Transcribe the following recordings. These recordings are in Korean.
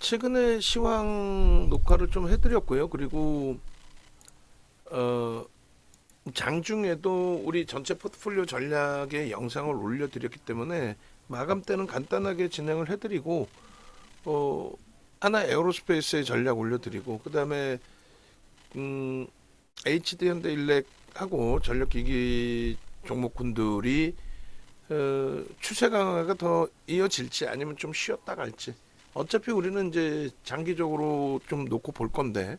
최근에 시황 녹화를 좀 해드렸고요. 그리고 어, 장중에도 우리 전체 포트폴리오 전략의 영상을 올려드렸기 때문에 마감 때는 간단하게 진행을 해드리고 어, 하나 에어로스페이스의 전략 올려드리고 그다음에 음, HD 현대일렉하고 전력기기 종목군들이 추세 강화가 더 이어질지 아니면 좀 쉬었다 갈지 어차피 우리는 이제 장기적으로 좀 놓고 볼 건데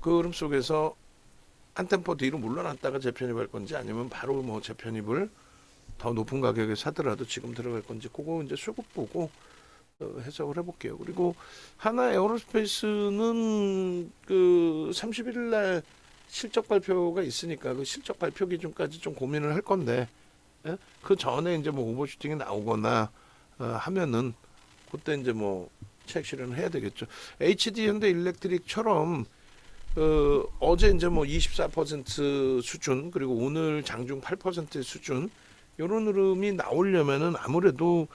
그 흐름 속에서 한 템포 뒤로 물러났다가 재편입할 건지 아니면 바로 뭐 재편입을 더 높은 가격에 사더라도 지금 들어갈 건지 그거 이제 수급 보고 해석을 해볼게요. 그리고 하나 에어로스페이스는 그 31일 날 실적 발표가 있으니까 그 실적 발표 기준까지 좀 고민을 할 건데 그 전에 이제 뭐 오버슈팅이 나오거나 하면은 그때 이제 뭐 차익 실현을 해야 되겠죠. HD 현대 일렉트릭처럼 어제 이제 뭐 24% 수준 그리고 오늘 장중 8% 수준 이런 흐름이 나오려면은 아무래도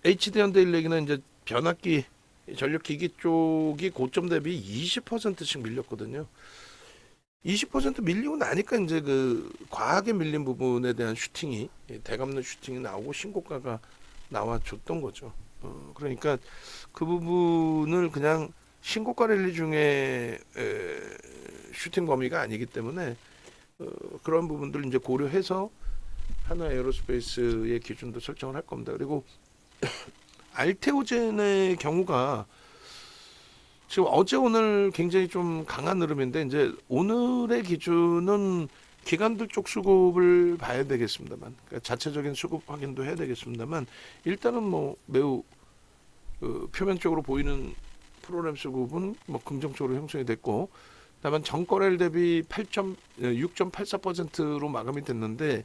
HD 현대일렉이나 이제 변압기 전력기기 쪽이 고점 대비 20%씩 밀렸거든요. 20% 밀리고 나니까 이제 그 과하게 밀린 부분에 대한 슈팅이 대감는 슈팅이 나오고 신고가가 나와줬던 거죠. 그러니까 그 부분을 그냥 신고가 랠리 중에 슈팅 범위가 아니기 때문에 그런 부분들을 이제 고려해서 하나 에어로스페이스의 기준도 설정을 할 겁니다. 그리고 알테오젠의 경우가 지금 어제 오늘 굉장히 좀 강한 흐름인데 이제 오늘의 기준은 기관들 쪽 수급을 봐야 되겠습니다만 그러니까 자체적인 수급 확인도 해야 되겠습니다만 일단은 뭐 매우 표면적으로 보이는 프로그램 수급은 뭐 긍정적으로 형성이 됐고 다만 전거래일 대비 6.84%로 마감이 됐는데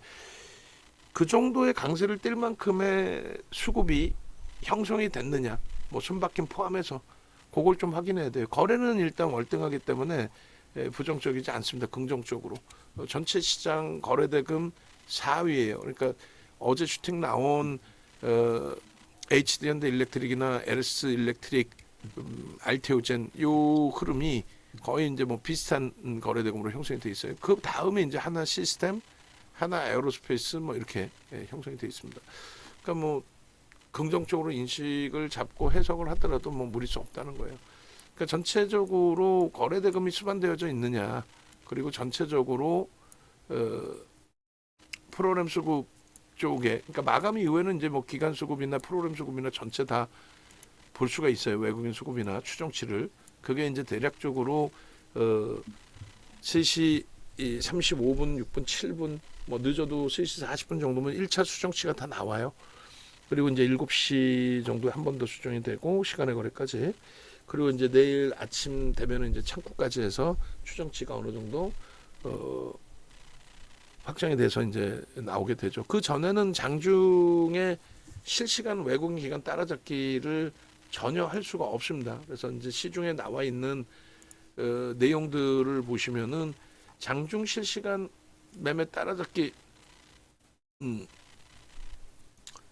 그 정도의 강세를 띨 만큼의 수급이 형성이 됐느냐 뭐 순바뀜 포함해서 그걸 좀 확인해야 돼요. 거래는 일단 월등하기 때문에 부정적이지 않습니다. 긍정적으로 전체 시장 거래대금 4위예요. 그러니까 어제 슈팅 나온 HD 현대 일렉트릭이나 LS 일렉트릭, 알테오젠 요 흐름이 거의 이제 뭐 비슷한 거래대금으로 형성이 돼 있어요. 그 다음에 이제 하나 시스템, 하나 에어로스페이스 뭐 이렇게 형성이 돼 있습니다. 그러니까 뭐 긍정적으로 인식을 잡고 해석을 하더라도 뭐 무리수 없다는 거예요. 그러니까 전체적으로 거래 대금이 수반되어져 있느냐, 그리고 전체적으로 프로그램 수급 쪽에, 그러니까 마감 이후에는 이제 뭐 기간 수급이나 프로그램 수급이나 전체 다 볼 수가 있어요. 외국인 수급이나 추정치를. 그게 이제 대략적으로 3시 35분, 6분, 7분, 뭐 늦어도 3시 40분 정도면 1차 수정치가 다 나와요. 그리고 이제 7시 정도에 한 번 더 수정이 되고 시간의 거래까지. 그리고 이제 내일 아침 되면은 이제 창구까지 해서 추정치가 어느 정도 확정이 돼서 이제 나오게 되죠. 그 전에는 장중에 실시간 외국인 기관 따라잡기를 전혀 할 수가 없습니다. 그래서 이제 시중에 나와 있는 내용들을 보시면은 장중 실시간 매매 따라잡기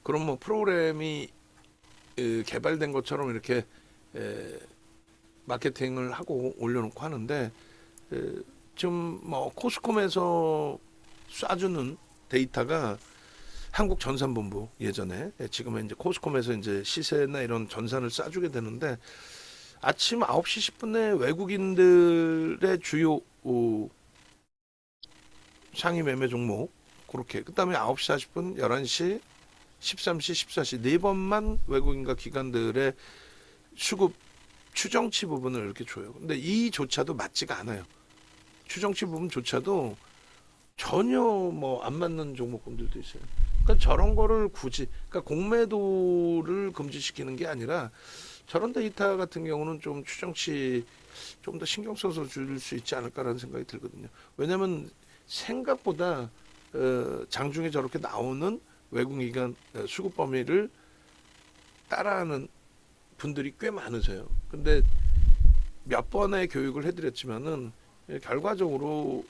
그런 뭐 프로그램이 개발된 것처럼 이렇게 마케팅을 하고 올려놓고 하는데 지금 뭐 코스콤에서 쏴주는 데이터가 한국전산본부 예전에 지금은 이제 코스콤에서 이제 시세나 이런 전산을 쏴주게 되는데 아침 9시 10분에 외국인들의 주요 상위 매매 종목 그렇게 그다음에 9시 40분, 11시, 13시, 14시 네 번만 외국인과 기관들의 수급 추정치 부분을 이렇게 줘요. 근데 이조차도 맞지가 않아요. 추정치 부분조차도 전혀 뭐 안 맞는 종목군들도 있어요. 그러니까 저런 거를 굳이 그러니까 공매도를 금지시키는 게 아니라 저런 데이터 같은 경우는 좀 추정치 좀 더 신경 써서 줄 수 있지 않을까라는 생각이 들거든요. 왜냐하면 생각보다 장중에 저렇게 나오는 외국기관 수급 범위를 따라하는 분들이 꽤 많으세요. 근데 몇 번의 교육을 해드렸지만은 결과적으로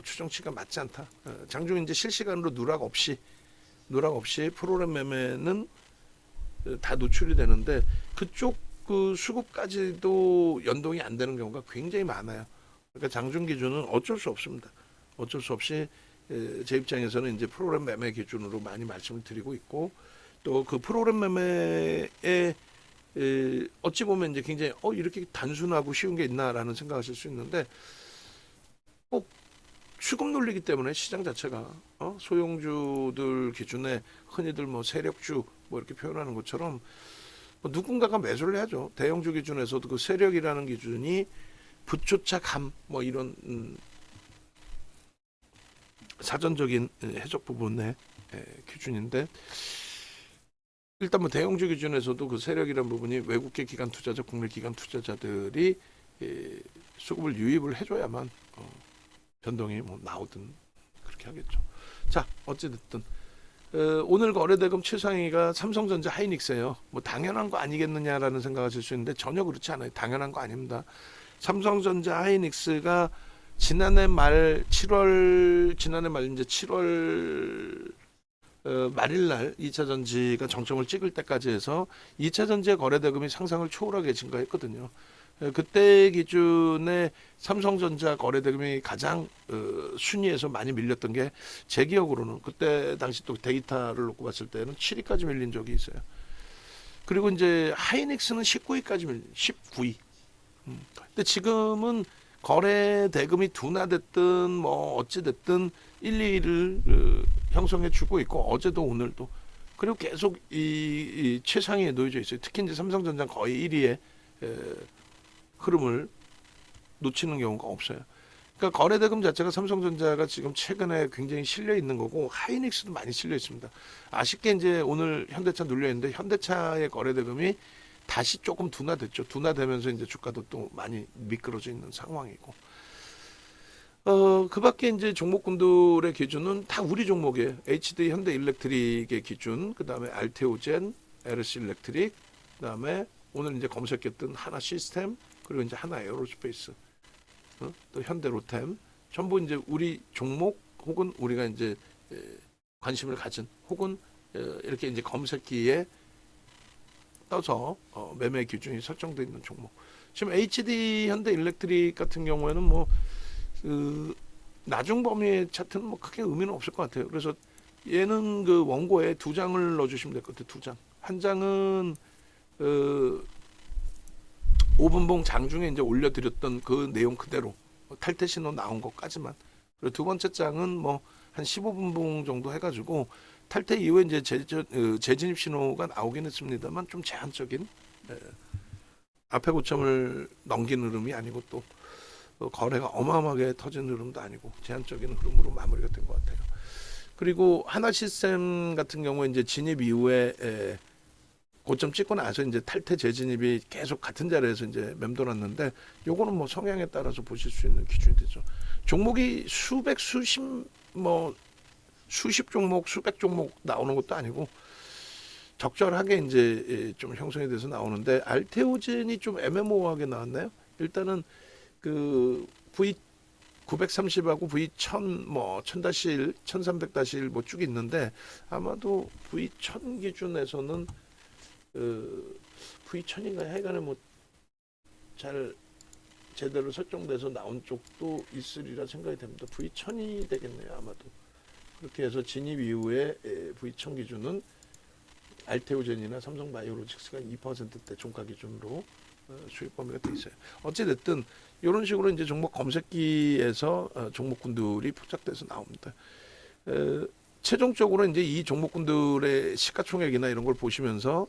추정치가 맞지 않다. 장중 이제 실시간으로 누락 없이 프로그램 매매는 다 노출이 되는데 그쪽 그 수급까지도 연동이 안 되는 경우가 굉장히 많아요. 그러니까 장중 기준은 어쩔 수 없습니다. 어쩔 수 없이 제 입장에서는 이제 프로그램 매매 기준으로 많이 말씀을 드리고 있고 또 그 프로그램 매매에 어찌 보면 이제 굉장히 이렇게 단순하고 쉬운 게 있나라는 생각하실 수 있는데 꼭 수급 논리기 때문에 시장 자체가 소형주들 기준에 흔히들 뭐 세력주 뭐 이렇게 표현하는 것처럼 뭐 누군가가 매수를 해야죠. 대형주 기준에서도 그 세력이라는 기준이 부초차 감 뭐 이런 사전적인 해석 부분의 기준인데 일단 뭐 대형주 기준에서도 그 세력이라는 부분이 외국계 기관 투자자, 국내 기관 투자자들이 수급을 유입을 해줘야만 변동이 뭐 나오든 그렇게 하겠죠. 자, 어찌됐든 오늘 거래대금 최상위가 삼성전자 하이닉스예요. 뭐 당연한 거 아니겠느냐라는 생각하실 수 있는데 전혀 그렇지 않아요. 당연한 거 아닙니다. 삼성전자 하이닉스가 지난해 말 이제 7월 말일날 2차 전지가 정점을 찍을 때까지 해서 2차 전지의 거래대금이 상상을 초월하게 증가했거든요. 그때 기준에 삼성전자 거래대금이 가장 순위에서 많이 밀렸던 게 제 기억으로는 그때 당시 또 데이터를 놓고 봤을 때는 7위까지 밀린 적이 있어요. 그리고 이제 하이닉스는 19위까지 밀린 19위. 근데 지금은 거래 대금이 둔화됐든 뭐 어찌 됐든 1, 2위를 형성해 주고 있고 어제도 오늘도 그리고 계속 이 최상위에 놓여져 있어요. 특히 이제 삼성전자 거의 1위에 흐름을 놓치는 경우가 없어요. 그러니까 거래 대금 자체가 삼성전자가 지금 최근에 굉장히 실려 있는 거고 하이닉스도 많이 실려 있습니다. 아쉽게 이제 오늘 현대차 눌려 있는데 현대차의 거래 대금이 다시 조금 둔화됐죠. 둔화되면서 이제 주가도 또 많이 미끄러져 있는 상황이고. 그 밖에 이제 종목군들의 기준은 다 우리 종목이에요. HD 현대일렉트릭의 기준, 그 다음에 알테오젠, LS 일렉트릭, 그 다음에 오늘 이제 검색했던 하나 시스템, 그리고 이제 하나 에어로스페이스, 또 현대로템, 전부 이제 우리 종목 혹은 우리가 이제 관심을 가진 혹은 이렇게 이제 검색기에 떠서 매매 기준이 설정되어 있는 종목. 지금 HD 현대일렉트릭 같은 경우에는 뭐 나중 범위의 차트는 뭐 크게 의미는 없을 것 같아요. 그래서 얘는 그 원고에 2장을 넣어주시면 될 것 같아요. 2장. 한 장은 5분봉 장중에 이제 올려드렸던 그 내용 그대로 탈퇴 신호 나온 것까지만. 그리고 두 번째 장은 뭐 한 15분봉 정도 해가지고 탈퇴 이후에 이제 재진입 신호가 나오긴 했습니다만 좀 제한적인 앞에 고점을 넘긴 흐름이 아니고 또 거래가 어마어마하게 터진 흐름도 아니고 제한적인 흐름으로 마무리가 된 것 같아요. 그리고 하나 시스템 같은 경우에 이제 진입 이후에 고점 찍고 나서 이제 탈퇴 재진입이 계속 같은 자리에서 이제 맴돌았는데 요거는 뭐 성향에 따라서 보실 수 있는 기준이 되죠. 종목이 수백 수십 종목 수백 종목 나오는 것도 아니고 적절하게 이제 좀 형성이 돼서 나오는데 알테오젠이 좀 애매모호하게 나왔나요? 일단은 그 V 930하고 V 1000 뭐 1000-1, 1300-1 뭐 쭉 있는데 아마도 V 1000 기준에서는 V 1000인가 하여간에 뭐 잘 제대로 설정돼서 나온 쪽도 있으리라 생각이 됩니다. V 1000이 되겠네요, 아마도. 그렇게 해서 진입 이후에 V 1000 기준은 알테오젠이나 삼성바이오로직스가 2%대 종가 기준으로 수익 범위가 돼 있어요. 어찌 됐든 이런 식으로 이제 종목 검색기에서 종목군들이 포착돼서 나옵니다. 최종적으로 이제 이 종목군들의 시가총액이나 이런 걸 보시면서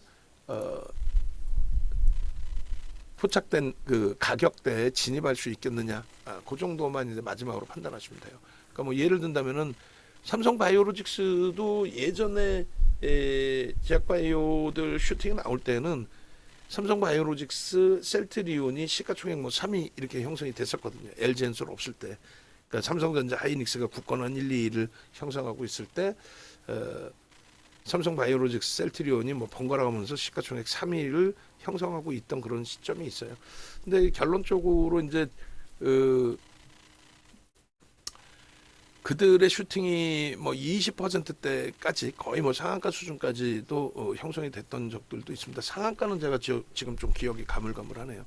포착된 그 가격대에 진입할 수 있겠느냐, 그 정도만 이제 마지막으로 판단하시면 돼요. 그러니까 뭐 예를 든다면은 삼성바이오로직스도 예전에 제약바이오들 슈팅이 나올 때는 삼성바이오로직스, 셀트리온이 시가총액 뭐 3위 이렇게 형성이 됐었거든요. LG엔솔 없을 때. 그러니까 삼성전자 하이닉스가 굳건한 1, 2위를 형성하고 있을 때 삼성바이오로직스, 셀트리온이 뭐 번갈아 가면서 시가총액 3위를 형성하고 있던 그런 시점이 있어요. 근데 결론적으로 이제 그들의 슈팅이 뭐 20%대까지 거의 뭐 상한가 수준까지도 형성이 됐던 적들도 있습니다. 상한가는 제가 지금 좀 기억이 가물가물하네요.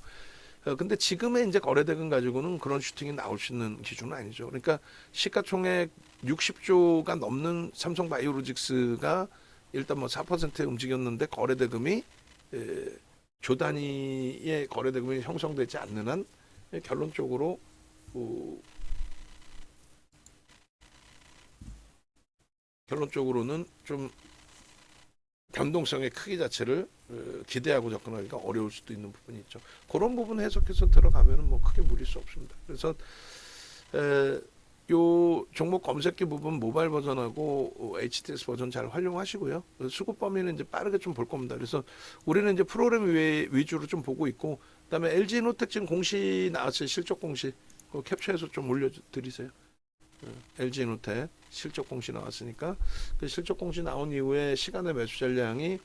근데 지금의 이제 거래대금 가지고는 그런 슈팅이 나올 수 있는 기준은 아니죠. 그러니까 시가총액 60조가 넘는 삼성바이오로직스가 일단 뭐 4%에 움직였는데 거래대금이 조 단위의 거래대금이 형성되지 않는 한 결론적으로 결론적으로는 좀 변동성의 크기 자체를 기대하고 접근하기가 어려울 수도 있는 부분이 있죠. 그런 부분 해석해서 들어가면은 뭐 크게 무리일 수 없습니다. 그래서 요 종목 검색기 부분 모바일 버전하고 HTS 버전 잘 활용하시고요. 수급 범위는 이제 빠르게 좀 볼 겁니다. 그래서 우리는 이제 프로그램 위주로 좀 보고 있고, 그다음에 LG노텍 지금 공시 나왔어요. 실적 공시. 그거 캡처해서 좀 올려드리세요. LG노텍 실적 공시 나왔으니까 그 실적 공시 나온 이후에 시간의 매수 전량이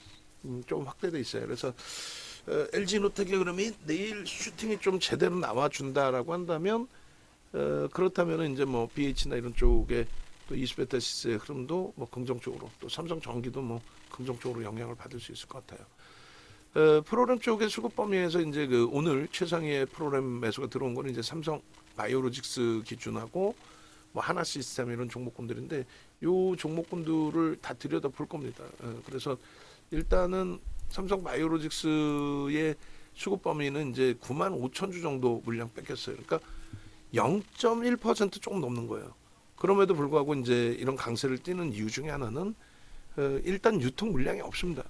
좀 확대돼 있어요. 그래서 LG노텍의 그러면 내일 슈팅이 좀 제대로 나와준다라고 한다면 그렇다면 이제 뭐 BH나 이런 쪽에 또 이스베테시스의 흐름도 뭐 긍정적으로, 또 삼성전기도 뭐 긍정적으로 영향을 받을 수 있을 것 같아요. 프로그램 쪽의 수급 범위에서 이제 그 오늘 최상위의 프로그램 매수가 들어온 거는 이제 삼성 바이오로직스 기준하고 뭐 하나 시스템 이런 종목군들인데, 요 종목군들을 다 들여다 볼 겁니다. 그래서 일단은 삼성 바이오로직스의 수급 범위는 이제 9만 5천 주 정도 물량 뺏겼어요. 그러니까 0.1% 조금 넘는 거예요. 그럼에도 불구하고 이제 이런 강세를 띠는 이유 중에 하나는 일단 유통 물량이 없습니다.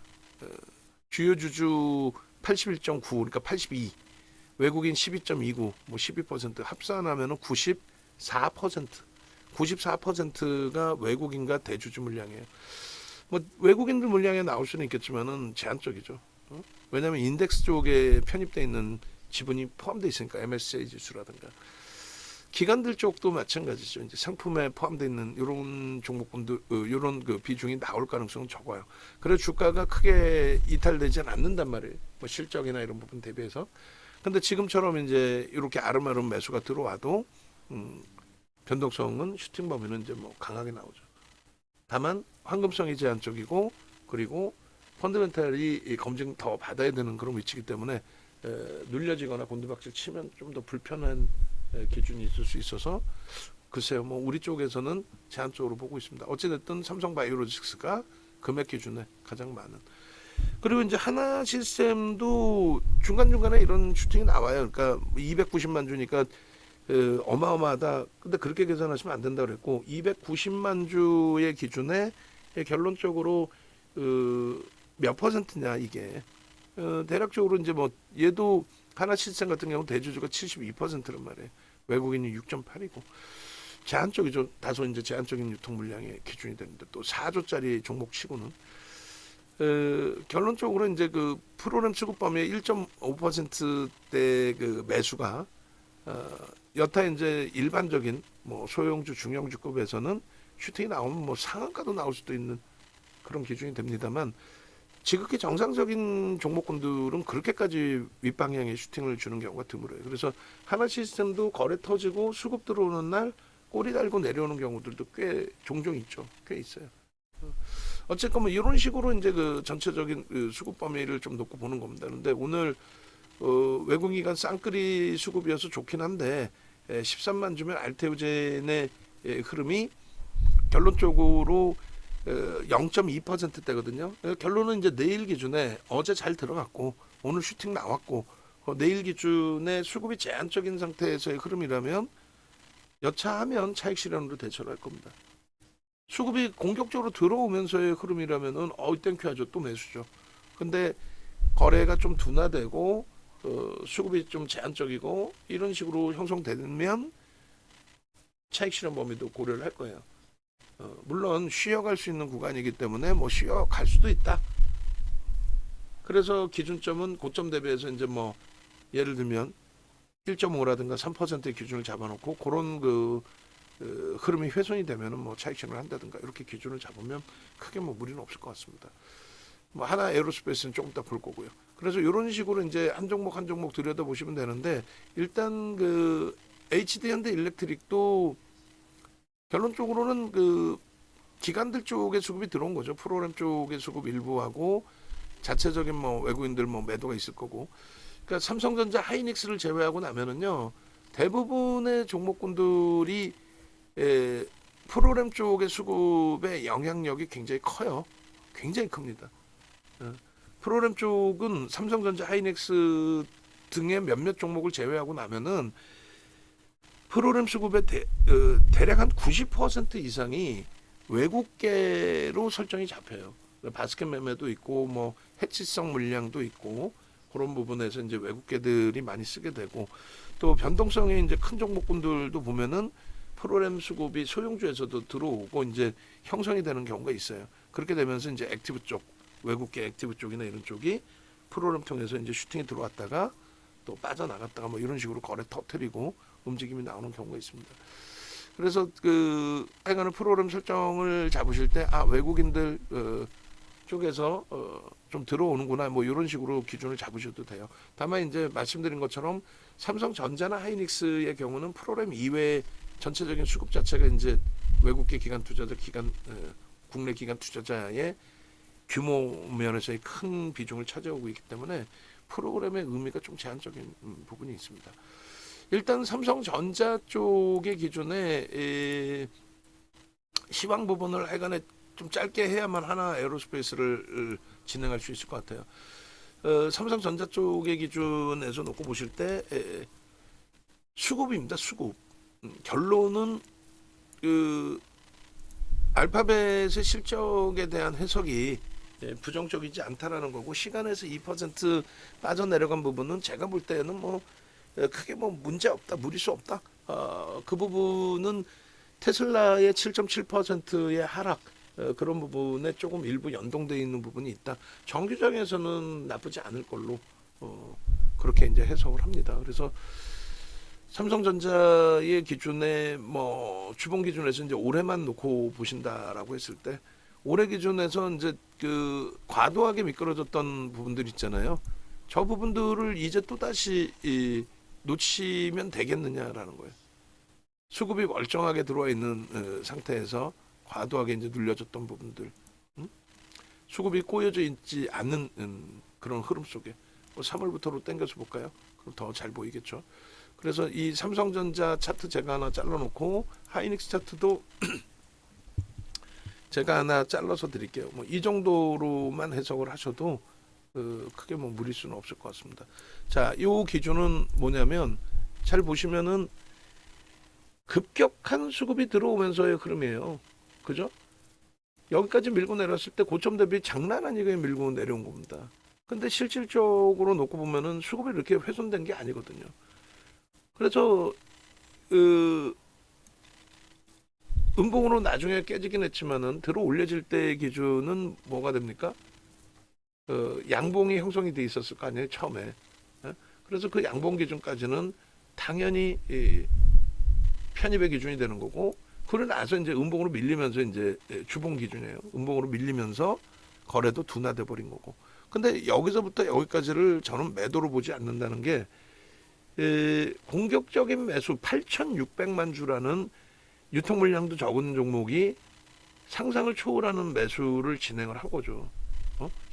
주요 주주 81.9, 그러니까 82, 외국인 12.29, 뭐 12% 합산하면은 94%가 외국인과 대주주 물량이에요. 뭐 외국인들 물량에 나올 수는 있겠지만은 제한적이죠. 왜냐하면 인덱스 쪽에 편입돼 있는 지분이 포함되어 있으니까, MSCI 지수라든가. 기관들 쪽도 마찬가지죠. 이제 상품에 포함되어 있는 이런 종목군들, 이런 그 비중이 나올 가능성은 적어요. 그래서 주가가 크게 이탈되지는 않는단 말이에요. 뭐 실적이나 이런 부분 대비해서. 근데 지금처럼 이제 이렇게 아름아름 매수가 들어와도 변동성은 슈팅 범위는 이제 뭐 강하게 나오죠. 다만 황금성이 제한적이고, 그리고 펀드멘탈이 검증 더 받아야 되는 그런 위치이기 때문에 눌려지거나 곤두박질 치면 좀 더 불편한 기준이 있을 수 있어서, 글쎄요, 뭐 우리 쪽에서는 제한적으로 보고 있습니다. 어찌됐든 삼성바이오로직스가 금액 기준에 가장 많은. 그리고 이제 하나 시스템도 중간중간에 이런 슈팅이 나와요. 그러니까 290만 주니까 어마어마하다. 근데 그렇게 계산하시면 안 된다고 그랬고, 290만 주의 기준에 결론적으로 몇 퍼센트냐 이게. 대략적으로 이제 뭐 얘도 하나 시스템 같은 경우 대주주가 72%란 말이에요. 외국인이 6.8이고 제한적이죠. 다소 이제 제한적인 유통 물량의 기준이 되는데, 또 4조짜리 종목 치고는 결론적으로 이제 그 프로그램 수급 범위의 1.5%대 그 매수가 여타 이제 일반적인 뭐 소형주 중형주급에서는 슈팅이 나오면 뭐 상한가도 나올 수도 있는 그런 기준이 됩니다만, 지극히 정상적인 종목군들은 그렇게까지 윗방향의 슈팅을 주는 경우가 드물어요. 그래서 하나 시스템도 거래 터지고 수급 들어오는 날 꼬리 달고 내려오는 경우들도 꽤 종종 있죠. 꽤 있어요. 어쨌건 뭐 이런 식으로 이제 그 전체적인 그 수급 범위를 좀 놓고 보는 겁니다. 그런데 오늘 외국인간 쌍끌이 수급이어서 좋긴 한데 13만 주면 알테오젠의 흐름이 결론적으로 0.2%대거든요. 결론은 이제 내일 기준에 어제 잘 들어갔고 오늘 슈팅 나왔고, 내일 기준에 수급이 제한적인 상태에서의 흐름이라면 여차하면 차익 실현으로 대처를 할 겁니다. 수급이 공격적으로 들어오면서의 흐름이라면은 땡큐하죠. 또 매수죠. 근데 거래가 좀 둔화되고 수급이 좀 제한적이고 이런 식으로 형성되면 차익 실현 범위도 고려를 할 거예요. 물론 쉬어갈 수 있는 구간이기 때문에 뭐 쉬어갈 수도 있다. 그래서 기준점은 고점 대비해서 이제 뭐 예를 들면 1.5라든가 3%의 기준을 잡아놓고 그런 그 흐름이 훼손이 되면은 뭐 차익 실현을 한다든가 이렇게 기준을 잡으면 크게 뭐 무리는 없을 것 같습니다. 뭐 하나 에어로스페이스는 조금 이따 볼 거고요. 그래서 이런 식으로 이제 한 종목 한 종목 들여다 보시면 되는데, 일단 그 HD 현대 일렉트릭도 결론적으로는 그 기관들 쪽에 수급이 들어온 거죠. 프로그램 쪽의 수급 일부하고 자체적인 뭐 외국인들 뭐 매도가 있을 거고. 그러니까 삼성전자, 하이닉스를 제외하고 나면은요 대부분의 종목군들이 프로그램 쪽의 수급의 영향력이 굉장히 커요. 굉장히 큽니다. 프로그램 쪽은 삼성전자, 하이닉스 등의 몇몇 종목을 제외하고 나면은 프로그램 수급의 대략 한 90% 이상이 외국계로 설정이 잡혀요. 바스켓 매매도 있고 뭐 해치성 물량도 있고 그런 부분에서 이제 외국계들이 많이 쓰게 되고 또 변동성이 이제 큰 종목군들도 보면은 프로그램 수급이 소형주에서도 들어오고 이제 형성이 되는 경우가 있어요. 그렇게 되면서 이제 액티브 쪽, 외국계 액티브 쪽이나 이런 쪽이 프로그램 통해서 이제 슈팅이 들어왔다가 또 빠져나갔다가 뭐 이런 식으로 거래 터트리고 움직임이 나오는 경우가 있습니다. 그래서 그 하여간은 프로그램 설정을 잡으실 때 외국인들 쪽에서 좀 들어오는구나 뭐 이런 식으로 기준을 잡으셔도 돼요. 다만 이제 말씀드린 것처럼 삼성전자나 하이닉스의 경우는 프로그램 이외에 전체적인 수급 자체가 이제 외국계 기관 투자자, 국내 기관 투자자의 규모 면에서의 큰 비중을 차지하고 있기 때문에 프로그램의 의미가 좀 제한적인 부분이 있습니다. 일단 삼성전자 쪽의 기준에 시황 부분을 하여간에 좀 짧게 해야만 하나 에어로스페이스를 진행할 수 있을 것 같아요. 삼성전자 쪽의 기준에서 놓고 보실 때 수급입니다. 수급. 결론은 그 알파벳의 실적에 대한 해석이 부정적이지 않다라는 거고 시간에서 2% 빠져내려간 부분은 제가 볼 때는 뭐 크게 뭐 문제 없다, 무리수 없다. 그 부분은 테슬라의 7.7%의 하락 그런 부분에 조금 일부 연동되어 있는 부분이 있다. 정규장에서는 나쁘지 않을 걸로 그렇게 이제 해석을 합니다. 그래서 삼성전자의 기준에 뭐 주봉 기준에서 이제 올해만 놓고 보신다라고 했을 때 올해 기준에서 이제 그 과도하게 미끄러졌던 부분들 있잖아요. 저 부분들을 이제 또 다시 놓치면 되겠느냐라는 거예요. 수급이 멀쩡하게 들어와 있는 상태에서 과도하게 이제 눌려졌던 부분들, 수급이 꼬여져 있지 않는 그런 흐름 속에 3월부터로 당겨서 볼까요? 그럼 더 잘 보이겠죠. 그래서 이 삼성전자 차트 제가 하나 잘라놓고 하이닉스 차트도 제가 하나 잘라서 드릴게요. 뭐 이 정도로만 해석을 하셔도 크게 뭐 무리수는 없을 것 같습니다. 자, 이 기준은 뭐냐면 잘 보시면은 급격한 수급이 들어오면서의 흐름이에요. 그죠? 여기까지 밀고 내렸을 때 고점 대비 장난 아니게 밀고 내려온 겁니다. 근데 실질적으로 놓고 보면은 수급이 이렇게 훼손된 게 아니거든요. 그래서 음봉으로 나중에 깨지긴 했지만은 들어 올려질 때 기준은 뭐가 됩니까? 양봉이 형성이 돼 있었을 거 아니에요, 처음에. 그래서 그 양봉 기준까지는 당연히 편입의 기준이 되는 거고, 그러고 나서 이제 음봉으로 밀리면서 이제 주봉 기준이에요. 음봉으로 밀리면서 거래도 둔화돼 버린 거고. 근데 여기서부터 여기까지를 저는 매도로 보지 않는다는 게 공격적인 매수 8,600만 주라는 유통 물량도 적은 종목이 상상을 초월하는 매수를 진행을 한 거죠.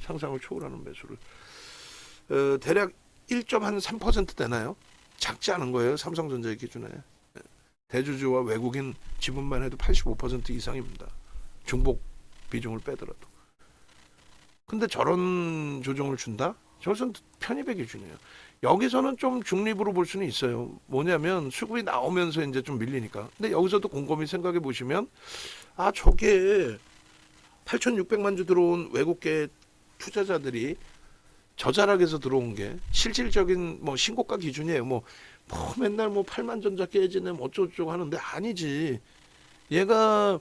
상상을 초월하는 매수를 대략 1.3% 되나요? 작지 않은 거예요. 삼성전자의 기준에. 대주주와 외국인 지분만 해도 85% 이상입니다. 중복 비중을 빼더라도. 근데 저런 조정을 준다? 저것은 편입의 기준이에요. 여기서는 좀 중립으로 볼 수는 있어요. 뭐냐면 수급이 나오면서 이제 좀 밀리니까. 근데 여기서도 곰곰이 생각해 보시면 저게 8,600만 주 들어온 외국계 투자자들이 저자락에서 들어온 게 실질적인 뭐 신고가 기준이에요. 뭐 맨날 뭐 8만 전자 깨지네 뭐 어쩌고저쩌고 하는데 아니지. 얘가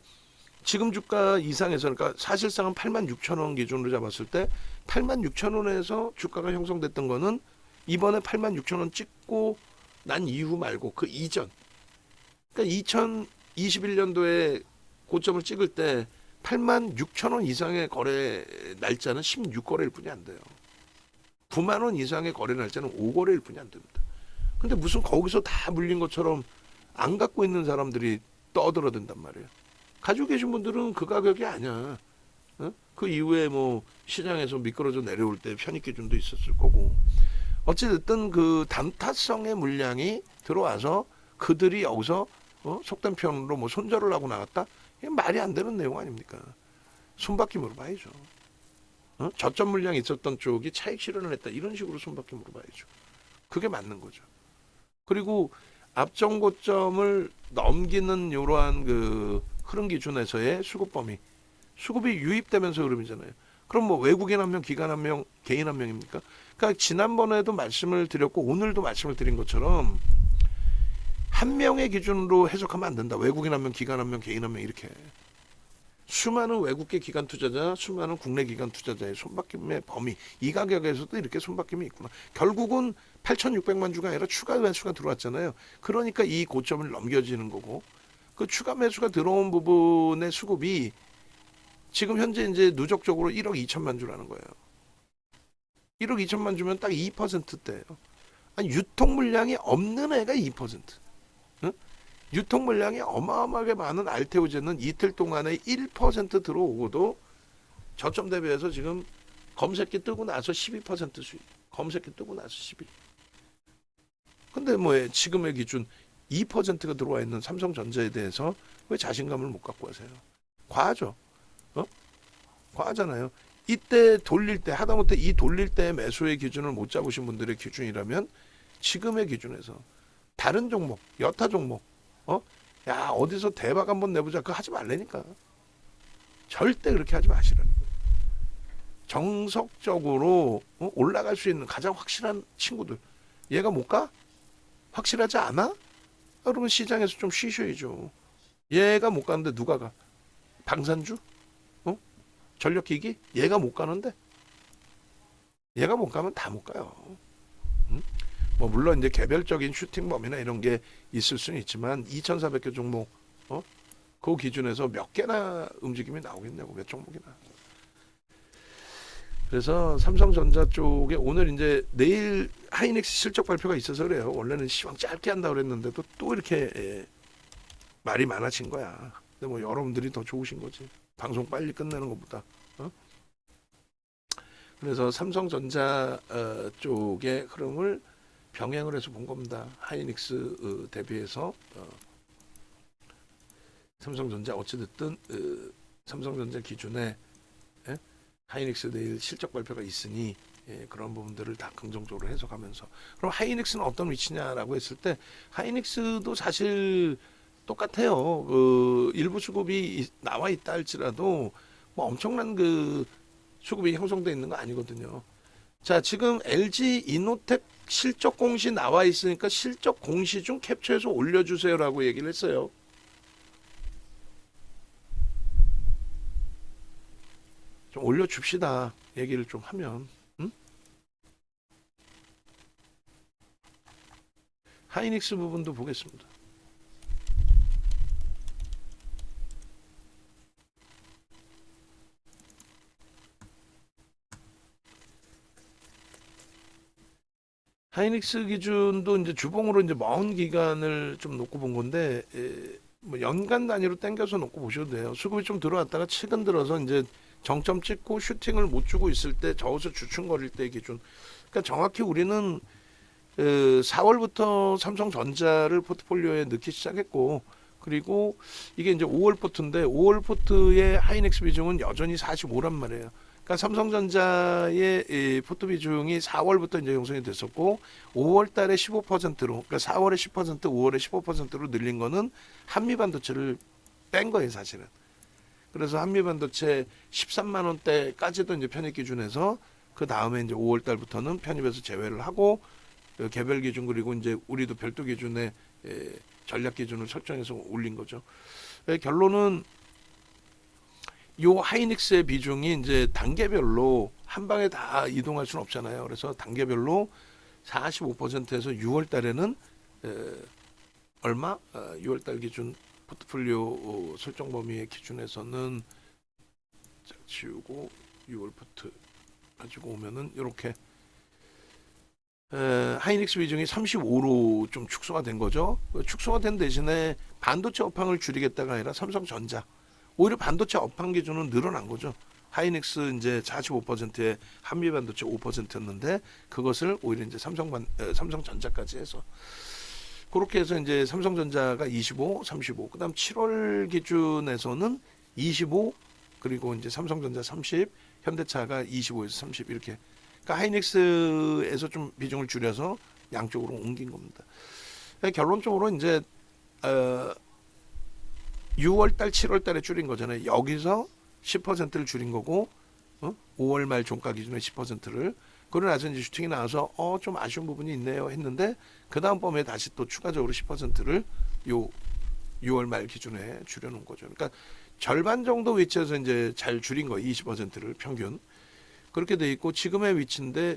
지금 주가 이상에서 그러니까 사실상은 8만 6천 원 기준으로 잡았을 때 8만 6천 원에서 주가가 형성됐던 거는 이번에 8만 6천 원 찍고 난 이후 말고 그 이전. 그러니까 2021년도에 고점을 찍을 때 8만 6천 원 이상의 거래 날짜는 16거래일 뿐이 안 돼요. 9만 원 이상의 거래 날짜는 5거래일 뿐이 안 됩니다. 근데 무슨 거기서 다 물린 것처럼 안 갖고 있는 사람들이 떠들어댄단 말이에요. 가지고 계신 분들은 그 가격이 아니야. 어? 그 이후에 뭐 시장에서 미끄러져 내려올 때 편입 기준도 있었을 거고. 어찌됐든 그 단타성의 물량이 들어와서 그들이 여기서 속된 표현으로 뭐 손절을 하고 나갔다? 이게 말이 안 되는 내용 아닙니까? 손바퀴 물어봐야죠. 저점 물량이 있었던 쪽이 차익 실현을 했다. 이런 식으로 손바퀴 물어봐야죠. 그게 맞는 거죠. 그리고 앞전 고점을 넘기는 이러한 그 흐름 기준에서의 수급 범위, 수급이 유입되면서 흐름이잖아요. 그럼 뭐 외국인 한 명, 기관 한 명, 개인 한 명입니까? 그러니까 지난번에도 말씀을 드렸고 오늘도 말씀을 드린 것처럼 한 명의 기준으로 해석하면 안 된다. 외국인 한 명, 기관 한 명, 개인 한 명 이렇게. 수많은 외국계 기관 투자자, 수많은 국내 기관 투자자의 손바뀜의 범위, 이 가격에서도 이렇게 손바뀜이 있구나. 결국은 8,600만 주가 아니라 추가 매수가 들어왔잖아요. 그러니까 이 고점을 넘겨지는 거고, 그 추가 매수가 들어온 부분의 수급이 지금 현재 이제 누적적으로 1억 2천만 주라는 거예요. 1억 2천만 주면 딱 2%대예요. 아니, 유통 물량이 없는 애가 2%. 응? 유통 물량이 어마어마하게 많은 알테오제는 이틀 동안에 1% 들어오고도 저점 대비해서 지금 검색기 뜨고 나서 12% 수익. 검색기 뜨고 나서 11. 근데 뭐 지금의 기준 2%가 들어와 있는 삼성전자에 대해서 왜 자신감을 못 갖고 하세요? 과하죠. 과하잖아요. 이때 돌릴 때 하다못해 이 돌릴 때 매수의 기준을 못 잡으신 분들의 기준이라면 지금의 기준에서 다른 종목, 여타 종목, 야 어디서 대박 한번 내보자 그거 하지 말라니까. 절대 그렇게 하지 마시라는 거예요. 정석적으로 올라갈 수 있는 가장 확실한 친구들, 얘가 못 가? 확실하지 않아? 그러면 시장에서 좀 쉬셔야죠. 얘가 못 가는데 누가 가? 방산주? 전력기기? 얘가 못 가는데? 얘가 못 가면 다 못 가요. 응? 뭐 물론 이제 개별적인 슈팅 범위나 이런 게 있을 수는 있지만 2,400개 종목 그 기준에서 몇 개나 움직임이 나오겠냐고, 몇 종목이나. 그래서 삼성전자 쪽에 오늘 이제 내일 하이닉스 실적 발표가 있어서 그래요. 원래는 시황 짧게 한다고 그랬는데도 또 이렇게 말이 많아진 거야. 근데 뭐 여러분들이 더 좋으신 거지. 방송 빨리 끝내는 것보다. 그래서 삼성전자 쪽의 흐름을 병행을 해서 본 겁니다. 하이닉스 대비해서 삼성전자 어찌됐든 삼성전자 기준에 하이닉스 내일 실적 발표가 있으니 그런 부분들을 다 긍정적으로 해석하면서, 그럼 하이닉스는 어떤 위치냐라고 했을 때 하이닉스도 사실 똑같아요. 그 일부 수급이 나와 있다 할지라도 뭐 엄청난 그 수급이 형성돼 있는 거 아니거든요. 자, 지금 LG 이노텍 실적 공시 나와 있으니까 실적 공시 중 캡처해서 올려주세요라고 얘기를 했어요. 좀 올려줍시다. 얘기를 좀 하면. 응? 하이닉스 부분도 보겠습니다. 하이닉스 기준도 이제 주봉으로 이제 먼 기간을 좀 놓고 본 건데, 뭐 연간 단위로 당겨서 놓고 보셔도 돼요. 수급이 좀 들어왔다가 최근 들어서 이제 정점 찍고 슈팅을 못 주고 있을 때 저기서 주춤거릴 때 기준. 그러니까 정확히 우리는 4월부터 삼성전자를 포트폴리오에 넣기 시작했고, 그리고 이게 이제 5월 포트인데 5월 포트의 하이닉스 비중은 여전히 45란 말이에요. 그러니까 삼성전자의 이 포트 비중이 4월부터 이제 형성이 됐었고 5월 달에 15%로, 그러니까 4월에 10%, 5월에 15%로 늘린 거는 한미반도체를 뺀 거예요, 사실은. 그래서 한미반도체 13만 원대까지도 이제 편입 기준에서 그 다음에 이제 5월 달부터는 편입에서 제외를 하고 개별 기준, 그리고 이제 우리도 별도 기준에 전략 기준을 설정해서 올린 거죠. 결론은 요 하이닉스의 비중이 이제 단계별로 한 방에 다 이동할 수는 없잖아요. 그래서 단계별로 45%에서 6월 달에는 얼마? 6월 달 기준 포트폴리오 설정 범위의 기준에서는 지우고 6월 포트 가지고 오면은 이렇게 하이닉스 비중이 35로 좀 축소가 된 거죠. 축소가 된 대신에 반도체 업황을 줄이겠다가 아니라 삼성전자 오히려 반도체 업황 기준은 늘어난 거죠. 하이닉스 이제 45%에 한미 반도체 5%였는데 그것을 오히려 이제 삼성전자까지 해서 그렇게 해서 이제 삼성전자가 25, 35, 그다음 7월 기준에서는 25 그리고 이제 삼성전자 30, 현대차가 25에서 30 이렇게. 그러니까 하이닉스에서 좀 비중을 줄여서 양쪽으로 옮긴 겁니다. 결론적으로 이제 6월달, 7월달에 줄인 거잖아요. 여기서 10%를 줄인 거고 5월 말 종가 기준에 10%를 그러고 나서 이제 슈팅이 나와서 좀 아쉬운 부분이 있네요 했는데 그 다음 봄에 다시 또 추가적으로 10%를 요 6월 말 기준에 줄여놓은 거죠. 그러니까 절반 정도 위치에서 이제 잘 줄인 거예요. 20%를 평균. 그렇게 돼 있고 지금의 위치인데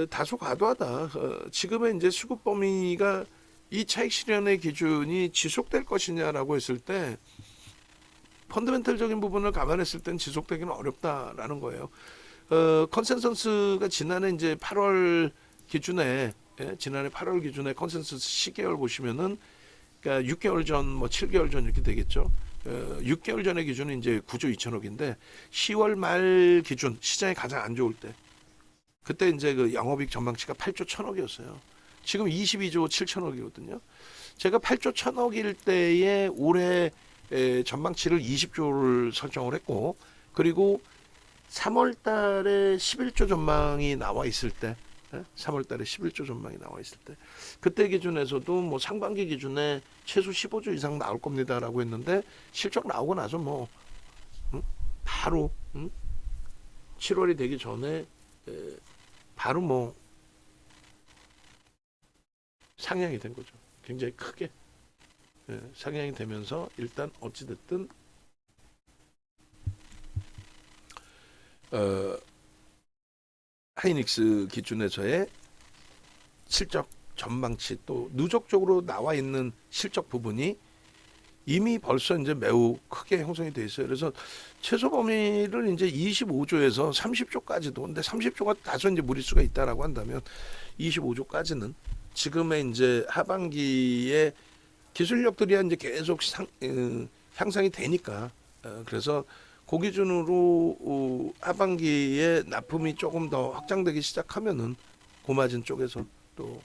다소 과도하다. 지금의 이제 수급 범위가 이 차익 실현의 기준이 지속될 것이냐라고 했을 때 펀더멘털적인 부분을 감안했을 땐 지속되기는 어렵다라는 거예요. 컨센서스가 지난해 이제 8월 기준에 지난해 8월 기준에 컨센서스 시계열 보시면은 그러니까 6개월 전, 뭐 7개월 전 이렇게 되겠죠. 6개월 전의 기준은 이제 9조 2천억인데 10월 말 기준 시장이 가장 안 좋을 때 그때 이제 그 영업이익 전망치가 8조 1천억이었어요. 지금 22조 7천억이거든요. 제가 8조 1천억일 때에 올해 전망치를 20조를 설정을 했고 그리고 3월 달에 11조 전망이 나와 있을 때 3월 달에 11조 전망이 나와 있을 때 그때 기준에서도 뭐 상반기 기준에 최소 15조 이상 나올 겁니다라고 했는데 실적 나오고 나서 뭐 바로 7월이 되기 전에 바로 뭐 상향이 된 거죠. 굉장히 크게 상향이 되면서 일단 어찌됐든 하이닉스 기준에서의 실적 전망치 또 누적적으로 나와 있는 실적 부분이 이미 벌써 이제 매우 크게 형성이 돼 있어요. 그래서 최소 범위를 이제 25조에서 30조까지도 근데 30조가 다소 이제 무리수가 있다라고 한다면 25조까지는 지금의 이제 하반기에 기술력들이 이제 계속 향상이 되니까 그래서 그 기준으로 하반기에 납품이 조금 더 확장되기 시작하면은 고마진 쪽에서 또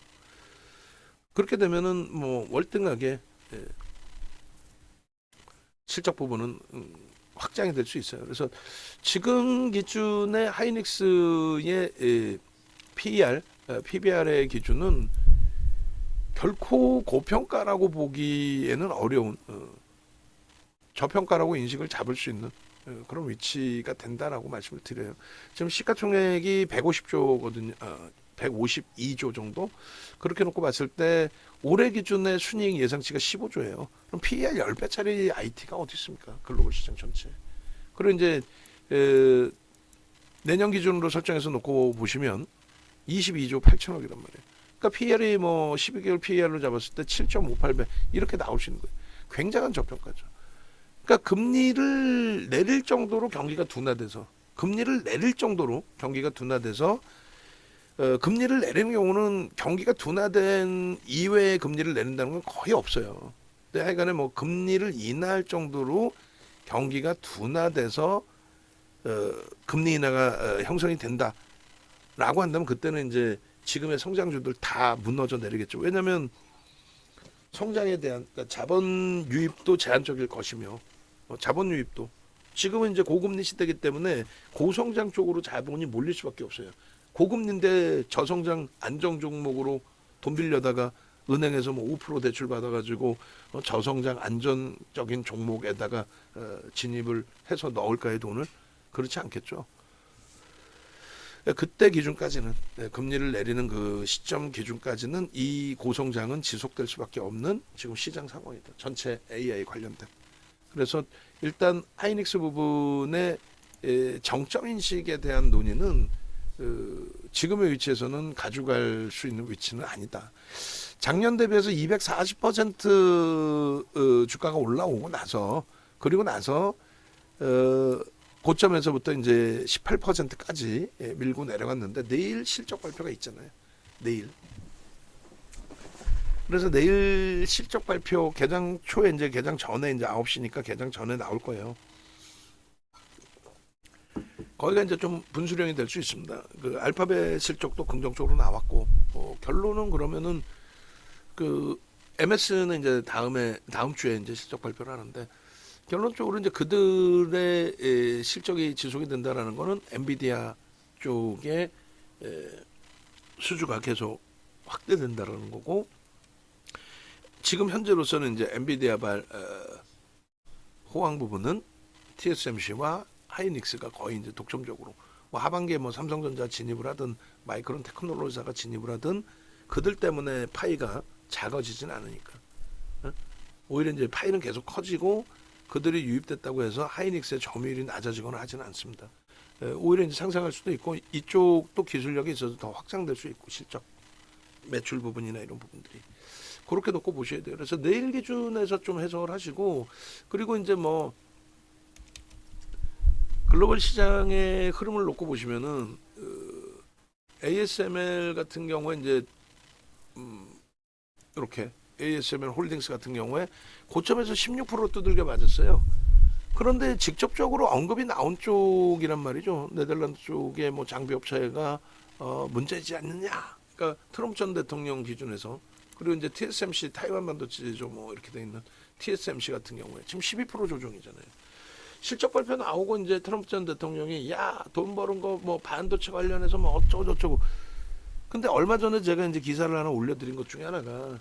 그렇게 되면은 뭐 월등하게 실적 부분은 확장이 될 수 있어요. 그래서 지금 기준의 하이닉스의 PER, PBR의 기준은 결코 고평가라고 보기에는 어려운 저평가라고 인식을 잡을 수 있는 그런 위치가 된다라고 말씀을 드려요. 지금 시가총액이 150조거든요. 152조 정도. 그렇게 놓고 봤을 때 올해 기준의 순이익 예상치가 15조예요. 그럼 PER 10배짜리 IT가 어디 있습니까? 글로벌 시장 전체. 그리고 이제 내년 기준으로 설정해서 놓고 보시면 22조 8천억이란 말이에요. 그러니까 PER이 뭐 12개월 PER로 잡았을 때 7.58배 이렇게 나올 수 있는 거예요. 굉장한 저평가죠. 그러니까 금리를 내릴 정도로 경기가 둔화돼서 금리를 내리는 경우는 경기가 둔화된 이외에 금리를 내린다는 건 거의 없어요. 근데 하여간에 뭐 금리를 인하할 정도로 경기가 둔화돼서 금리 인하가 형성이 된다라고 한다면 그때는 이제 지금의 성장주들 다 무너져 내리겠죠. 왜냐하면 성장에 대한 그러니까 자본 유입도 제한적일 것이며 자본 유입도 지금은 이제 고금리 시대이기 때문에 고성장 쪽으로 자본이 몰릴 수밖에 없어요. 고금리인데 저성장 안정 종목으로 돈 빌려다가 은행에서 뭐 5% 대출 받아가지고 저성장 안전적인 종목에다가 진입을 해서 넣을까요 돈을? 그렇지 않겠죠. 그때 기준까지는 금리를 내리는 그 시점 기준까지는 이 고성장은 지속될 수밖에 없는 지금 시장 상황이다. 전체 AI 관련된. 그래서 일단 하이닉스 부분의 정점 인식에 대한 논의는 지금의 위치에서는 가져갈 수 있는 위치는 아니다. 작년 대비해서 240% 주가가 올라오고 나서 그리고 나서 고점에서부터 이제 18%까지 밀고 내려갔는데 내일 실적 발표가 있잖아요. 내일. 그래서 내일 실적 발표 개장 초에 이제 개장 전에 이제 9시니까 개장 전에 나올 거예요. 거기가 이제 좀 분수령이 될 수 있습니다. 그 알파벳 실적도 긍정적으로 나왔고 결론은 그러면은 그 MS는 이제 다음 주에 이제 실적 발표를 하는데 결론적으로 이제 그들의 실적이 지속이 된다라는 거는 엔비디아 쪽에 수주가 계속 확대된다라는 거고 지금 현재로서는 이제 엔비디아발 호황 부분은 TSMC와 하이닉스가 거의 이제 독점적으로 뭐 하반기에 뭐 삼성전자 진입을 하든 마이크론 테크놀로지사가 진입을 하든 그들 때문에 파이가 작아지진 않으니까 오히려 이제 파이는 계속 커지고 그들이 유입됐다고 해서 하이닉스의 점유율이 낮아지거나 하지는 않습니다. 오히려 이제 상승할 수도 있고 이쪽도 기술력이 있어서 더 확장될 수 있고 실적 매출 부분이나 이런 부분들이 그렇게 놓고 보셔야 돼요. 그래서 내일 기준에서 좀 해석을 하시고 그리고 이제 뭐 글로벌 시장의 흐름을 놓고 보시면은 ASML 같은 경우에 이제 이렇게 ASML 홀딩스 같은 경우에 고점에서 16% 두들겨 맞았어요. 그런데 직접적으로 언급이 나온 쪽이란 말이죠. 네덜란드 쪽에 뭐 장비업체가 문제지 않느냐. 그러니까 트럼프 전 대통령 기준에서 그리고 이제 TSMC 타이완 반도체죠 뭐 이렇게 돼 있는 TSMC 같은 경우에 지금 12% 조정이잖아요. 실적 발표 나오고 이제 트럼프 전 대통령이 야 돈 버는 거 뭐 반도체 관련해서 뭐 어쩌고 저쩌고. 근데 얼마 전에 제가 이제 기사를 하나 올려드린 것 중에 하나가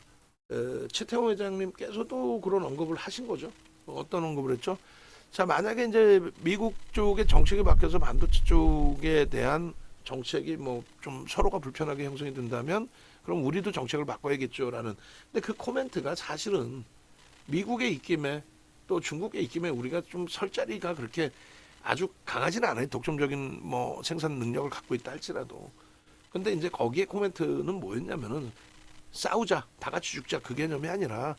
최태원 회장님께서도 그런 언급을 하신 거죠. 어떤 언급을 했죠? 자 만약에 이제 미국 쪽의 정책이 바뀌어서 반도체 쪽에 대한 정책이 뭐 좀 서로가 불편하게 형성이 된다면 그럼 우리도 정책을 바꿔야겠죠라는. 근데 그 코멘트가 사실은 미국의 입김에 또 중국의 입김에 우리가 좀 설 자리가 그렇게 아주 강하지는 않아요. 독점적인 뭐 생산 능력을 갖고 있다 할지라도. 근데 이제 거기에 코멘트는 뭐였냐면은 싸우자, 다 같이 죽자 그 개념이 아니라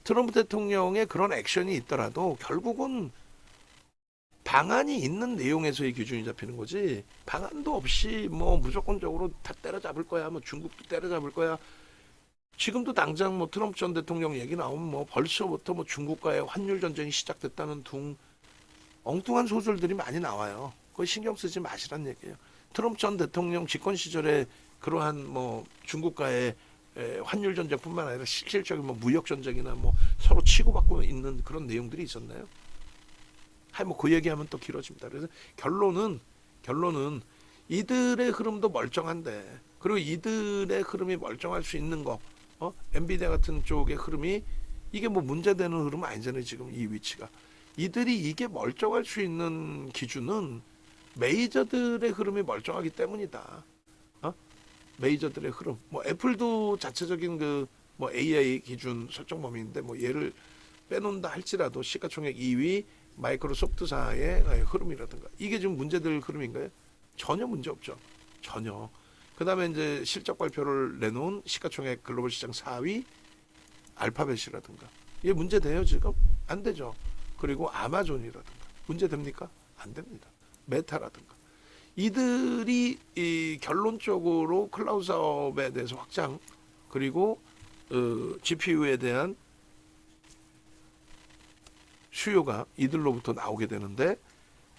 트럼프 대통령의 그런 액션이 있더라도 결국은 방안이 있는 내용에서의 기준이 잡히는 거지 방안도 없이 뭐 무조건적으로 다 때려잡을 거야 뭐 중국도 때려잡을 거야 지금도 당장 뭐 트럼프 전 대통령 얘기 나오면 뭐 벌써부터 뭐 중국과의 환율 전쟁이 시작됐다는 둥 엉뚱한 소설들이 많이 나와요. 그거 신경 쓰지 마시란 얘기예요. 트럼프 전 대통령 집권 시절에 그러한 뭐 중국과의 환율 전쟁뿐만 아니라 실질적인 뭐 무역 전쟁이나 뭐 서로 치고받고 있는 그런 내용들이 있었나요? 뭐 그 얘기하면 또 길어집니다. 그래서 결론은 이들의 흐름도 멀쩡한데 그리고 이들의 흐름이 멀쩡할 수 있는 거 엔비디아 같은 쪽의 흐름이 이게 뭐 문제되는 흐름은 아니잖아요. 지금 이 위치가 이들이 이게 멀쩡할 수 있는 기준은 메이저들의 흐름이 멀쩡하기 때문이다. 메이저들의 흐름 뭐 애플도 자체적인 그 뭐 AI 기준 설정 범위인데 뭐 얘를 빼놓는다 할지라도 시가총액 2위 마이크로소프트사의 흐름이라든가 이게 지금 문제될 흐름인가요? 전혀 문제 없죠. 전혀. 그 다음에 이제 실적 발표를 내놓은 시가총액 글로벌 시장 4위 알파벳이라든가 이게 문제돼요 지금? 안 되죠. 그리고 아마존이라든가 문제됩니까? 안 됩니다. 메타라든가 이들이 이 결론적으로 클라우드 사업에 대해서 확장 그리고 GPU에 대한 수요가 이들로부터 나오게 되는데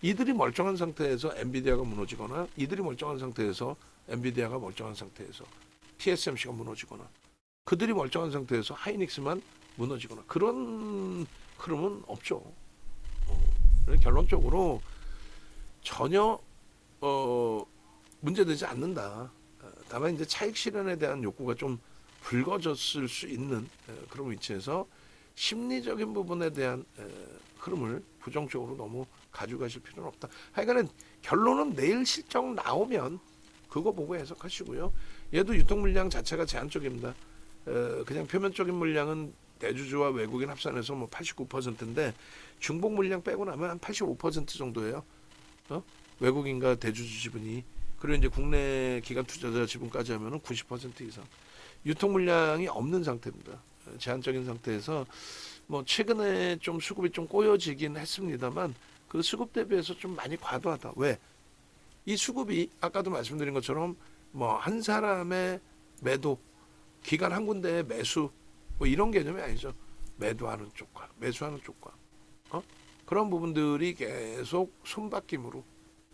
이들이 멀쩡한 상태에서 엔비디아가 무너지거나 이들이 멀쩡한 상태에서 엔비디아가 멀쩡한 상태에서 TSMC가 무너지거나 그들이 멀쩡한 상태에서 하이닉스만 무너지거나 그런 흐름은 없죠. 결론적으로 전혀 문제되지 않는다. 다만 이제 차익 실현에 대한 욕구가 좀 불거졌을 수 있는 그런 위치에서 심리적인 부분에 대한 흐름을 부정적으로 너무 가져가실 필요는 없다. 하여간은 결론은 내일 실적 나오면 그거 보고 해석하시고요. 얘도 유통 물량 자체가 제한적입니다. 그냥 표면적인 물량은 대주주와 외국인 합산해서 뭐 89%인데 중복 물량 빼고 나면 한 85% 정도예요. 외국인과 대주주 지분이 그리고 이제 국내 기관 투자자 지분까지 하면은 90% 이상 유통 물량이 없는 상태입니다. 제한적인 상태에서 뭐 최근에 좀 수급이 좀 꼬여지긴 했습니다만 그 수급 대비해서 좀 많이 과도하다. 왜? 이 수급이 아까도 말씀드린 것처럼 뭐 한 사람의 매도, 기관 한 군데에 매수, 뭐 이런 개념이 아니죠. 매도하는 쪽과 매수하는 쪽과 그런 부분들이 계속 손바뀜으로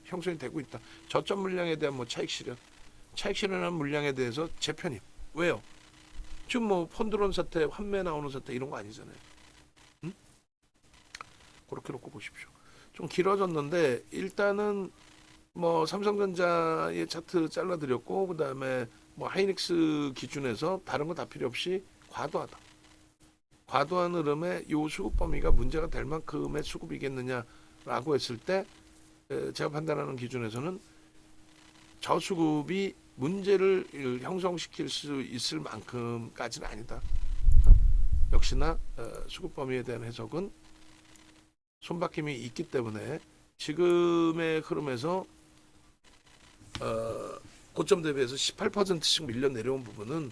형성이 되고 있다. 저점 물량에 대한 뭐 차익 실현한 물량에 대해서 재편입. 왜요? 지금 뭐 펀드론 사태, 환매 나오는 사태 이런 거 아니잖아요. 응? 그렇게 놓고 보십시오. 좀 길어졌는데 일단은 뭐 삼성전자의 차트 잘라드렸고 그다음에 뭐 하이닉스 기준에서 다른 거 다 필요 없이 과도하다. 과도한 흐름에 요 수급 범위가 문제가 될 만큼의 수급이겠느냐라고 했을 때 제가 판단하는 기준에서는 저수급이 문제를 형성시킬 수 있을 만큼까지는 아니다. 역시나 수급 범위에 대한 해석은 손바뀜이 있기 때문에 지금의 흐름에서 고점 대비해서 18%씩 밀려 내려온 부분은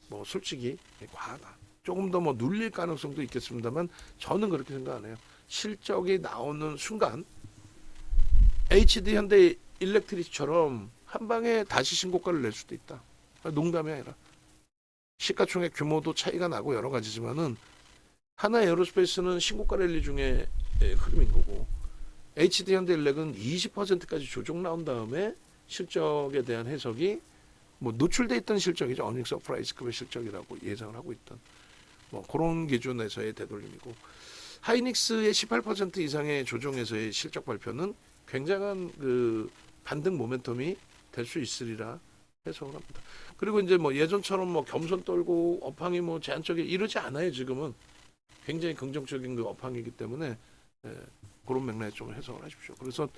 뭐 솔직히 과하다. 조금 더 뭐 눌릴 가능성도 있겠습니다만 저는 그렇게 생각 안 해요. 실적이 나오는 순간 HD 현대 일렉트릭처럼 한 방에 다시 신고가를 낼 수도 있다. 농담이 아니라 시가총액 규모도 차이가 나고 여러 가지지만은 하나 에어로스페이스는 신고가 랠리 중에 흐름인 거고 HD 현대 일렉은 20%까지 조정 나온 다음에 실적에 대한 해석이 뭐 노출돼 있던 실적이죠. 어닝 서프라이즈급의 실적이라고 예상을 하고 있던 뭐 그런 기준에서의 되돌림이고 하이닉스의 18% 이상의 조정에서의 실적 발표는 굉장한 그 반등 모멘텀이 될 수 있으리라 해석을 합니다. 그리고 이제 뭐 예전처럼 뭐 겸손 떨고 업황이 뭐 제한적이 이러지 않아요. 지금은 굉장히 긍정적인 그 업황이기 때문에 그런 맥락에 좀 해석을 하십시오. 그래서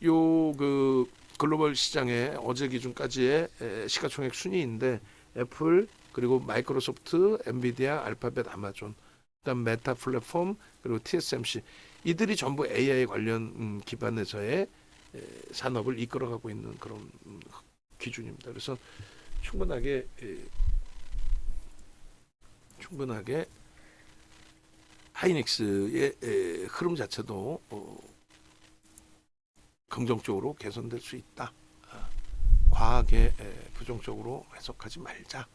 요 그 글로벌 시장의 어제 기준까지의 시가총액 순위인데 애플 그리고 마이크로소프트, 엔비디아, 알파벳, 아마존, 그다음 메타 플랫폼 그리고 TSMC 이들이 전부 AI 관련 기반에서의 산업을 이끌어가고 있는 그런 기준입니다. 그래서 충분하게 하이닉스의 흐름 자체도 긍정적으로 개선될 수 있다. 과하게 부정적으로 해석하지 말자.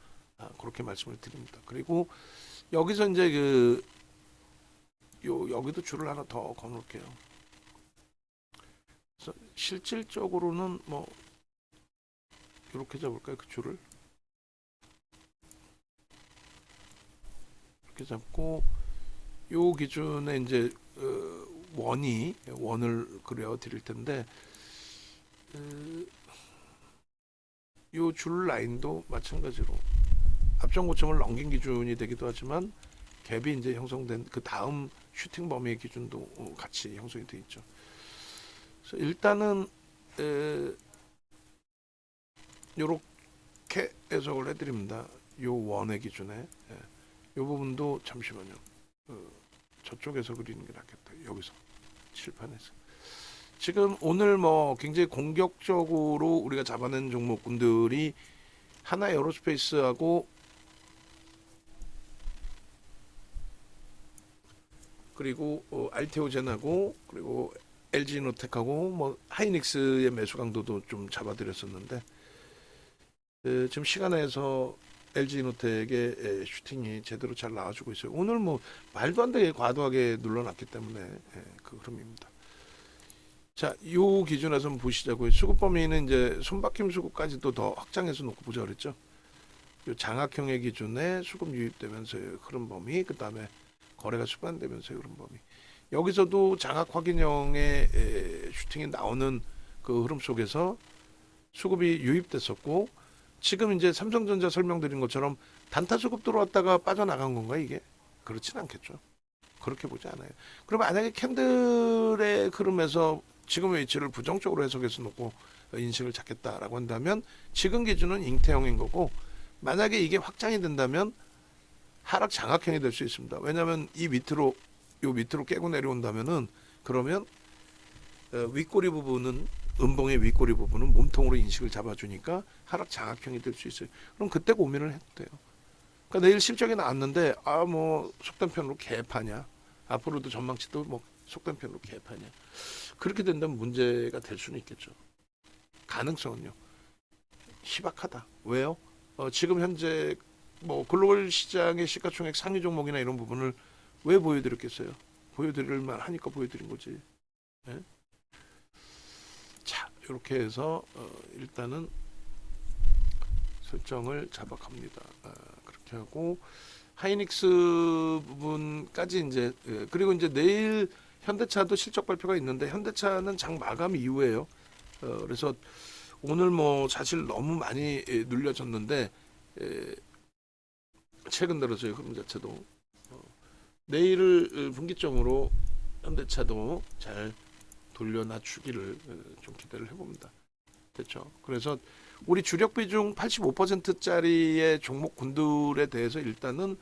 그렇게 말씀을 드립니다. 그리고 여기서 이제 여기도 줄을 하나 더 거놓을게요. 그래서 실질적으로는 뭐 이렇게 잡을까요? 그 줄을 이렇게 잡고 요 기준에 이제 원을 그려 드릴 텐데 요 줄 라인도 마찬가지로 앞전 고점을 넘긴 기준이 되기도 하지만 갭이 이제 형성된 그 다음 슈팅 범위의 기준도 같이 형성이 되어 있죠. 그래서 일단은 요렇게 해석을 해드립니다. 요 원의 기준에 요 부분도 잠시만요. 저쪽에서 그리는 게 낫겠다. 여기서 칠판에서 지금 오늘 뭐 굉장히 공격적으로 우리가 잡아낸 종목군들이 하나 에어로스페이스하고 그리고 알테오젠하고 그리고 LG노텍하고 뭐 하이닉스의 매수 강도도 좀 잡아드렸었는데 지금 시간에서 LG노텍의 슈팅이 제대로 잘 나와주고 있어요. 오늘 뭐 말도 안 되게 과도하게 눌러놨기 때문에 그 흐름입니다. 자, 요 기준에서 한번 보시자고요. 수급 범위는 이제 손바뀜 수급까지도 더 확장해서 놓고 보자 그랬죠. 요 장악형의 기준에 수급 유입되면서의 흐름 범위, 그 다음에 거래가 수반되면서의 흐름 범위. 여기서도 장악 확인형의 슈팅이 나오는 그 흐름 속에서 수급이 유입됐었고, 지금 이제 삼성전자 설명드린 것처럼 단타 수급 들어왔다가 빠져나간 건가 이게? 그렇진 않겠죠. 그렇게 보지 않아요. 그럼 만약에 캔들의 흐름에서 지금의 위치를 부정적으로 해석해서 놓고 인식을 잡겠다라고 한다면 지금 기준은 잉태형인 거고 만약에 이게 확장이 된다면 하락 장악형이 될 수 있습니다. 왜냐하면 요 밑으로 깨고 내려온다면은 그러면 윗꼬리 부분은 음봉의 윗꼬리 부분은 몸통으로 인식을 잡아주니까 하락 장악형이 될 수 있어요. 그럼 그때 고민을 해도 돼요. 그러니까 내일 실적이 나왔는데 뭐 속된 편으로 개파냐 앞으로도 전망치도 뭐 속된 편으로 개파냐 그렇게 된다면 문제가 될 수는 있겠죠. 가능성은요. 희박하다. 왜요? 지금 현재 뭐 글로벌 시장의 시가총액 상위 종목이나 이런 부분을 왜 보여드렸겠어요? 보여드릴 만 하니까 보여드린 거지. 예? 자, 이렇게 해서 일단은 설정을 잡아갑니다. 그렇게 하고 하이닉스 부분까지 이제 그리고 이제 내일 현대차도 실적 발표가 있는데 현대차는 장 마감 이후에요. 그래서 오늘 뭐 사실 너무 많이 눌려졌는데 최근 들어서의 흐름 자체도 내일을 분기점으로 현대차도 잘 돌려놔주기를 좀 기대를 해봅니다. 됐죠? 그래서 우리 주력 비중 85%짜리의 종목 군들에 대해서 일단은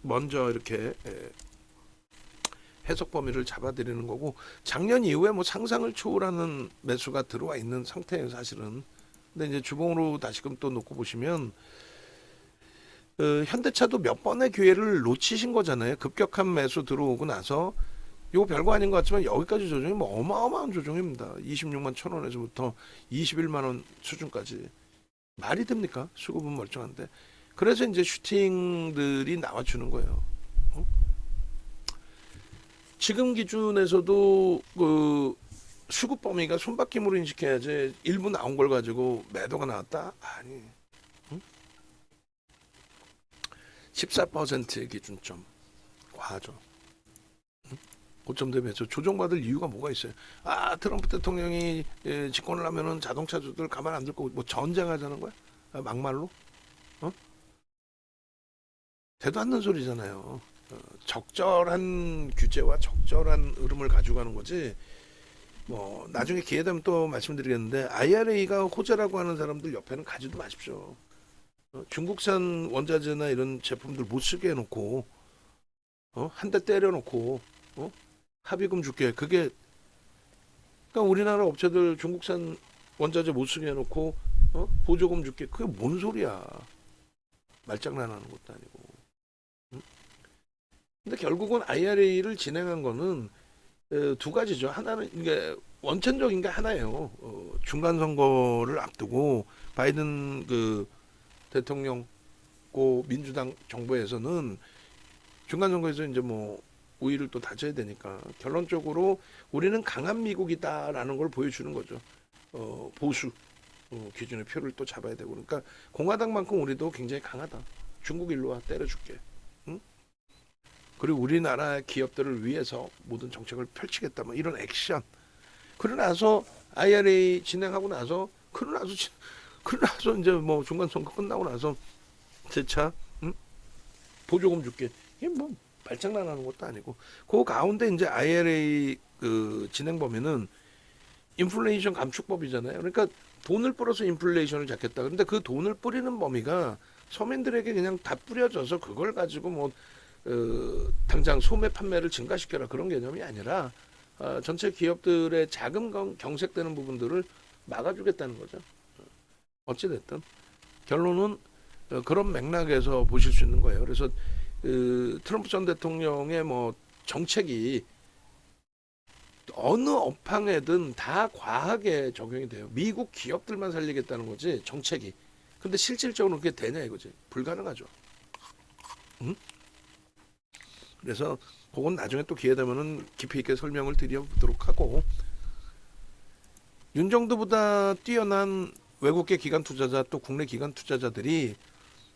먼저 이렇게 해석 범위를 잡아드리는 거고 작년 이후에 뭐 상상을 초월하는 매수가 들어와 있는 상태예요 사실은. 근데 이제 주봉으로 다시금 또 놓고 보시면 현대차도 몇 번의 기회를 놓치신 거잖아요. 급격한 매수 들어오고 나서 이거 별거 아닌 것 같지만 여기까지 조정이 뭐 어마어마한 조정입니다. 26만 1,000원에서부터 21만 원 수준까지 말이 됩니까? 수급은 멀쩡한데. 그래서 이제 슈팅들이 나와주는 거예요. 지금 기준에서도 그 수급 범위가 손바뀜으로 인식해야지 일부 나온 걸 가지고 매도가 나왔다? 아니. 14%의 기준점 과하죠. 고점 대비해서 조정받을 이유가 뭐가 있어요? 트럼프 대통령이 집권을 하면은 자동차주들 가만 안 둘 거고 뭐 전쟁하자는 거야? 막말로? 되도 않는 소리잖아요. 적절한 규제와 적절한 흐름을 가져가는 거지. 뭐 나중에 기회 되면 또 말씀드리겠는데 IRA가 호재라고 하는 사람들 옆에는 가지도 마십시오. 중국산 원자재나 이런 제품들 못 쓰게 해놓고 한 대 때려놓고 합의금 줄게. 그게 그러니까 우리나라 업체들 중국산 원자재 못 쓰게 해놓고 보조금 줄게. 그게 뭔 소리야? 말장난하는 것도 아니고. 근데 결국은 IRA를 진행한 거는 두 가지죠. 하나는 이게 원천적인 게 하나예요. 중간 선거를 앞두고 바이든 그 대통령 고 민주당 정부에서는 중간 선거에서 이제 뭐 우위를 또 다져야 되니까 결론적으로 우리는 강한 미국이다라는 걸 보여주는 거죠. 보수 기준의 표를 또 잡아야 되고 그러니까 공화당만큼 우리도 굉장히 강하다. 중국 일로 와 때려줄게. 응? 그리고 우리나라 기업들을 위해서 모든 정책을 펼치겠다. 뭐 이런 액션. 그러고 나서 IRA 진행하고 나서 그러고 나서 이제 뭐 중간 선거 끝나고 나서 재차 보조금 줄게. 이게 뭐 말장난하는 것도 아니고 그 가운데 이제 IRA 그 진행 범위는 인플레이션 감축법이잖아요. 그러니까 돈을 뿌려서 인플레이션을 잡겠다. 그런데 그 돈을 뿌리는 범위가 서민들에게 그냥 다 뿌려져서 그걸 가지고 뭐 당장 소매 판매를 증가시켜라 그런 개념이 아니라 전체 기업들의 자금 경색되는 부분들을 막아주겠다는 거죠. 어찌됐든 결론은 그런 맥락에서 보실 수 있는 거예요. 그래서 트럼프 전 대통령의 뭐 정책이 어느 업황에든 다 과하게 적용이 돼요. 미국 기업들만 살리겠다는 거지 정책이. 근데 실질적으로 그게 되냐 이거지. 불가능하죠. 응? 그래서 그건 나중에 또 기회 되면은 깊이 있게 설명을 드려보도록 하고 윤정도보다 뛰어난 외국계 기관 투자자 또 국내 기관 투자자들이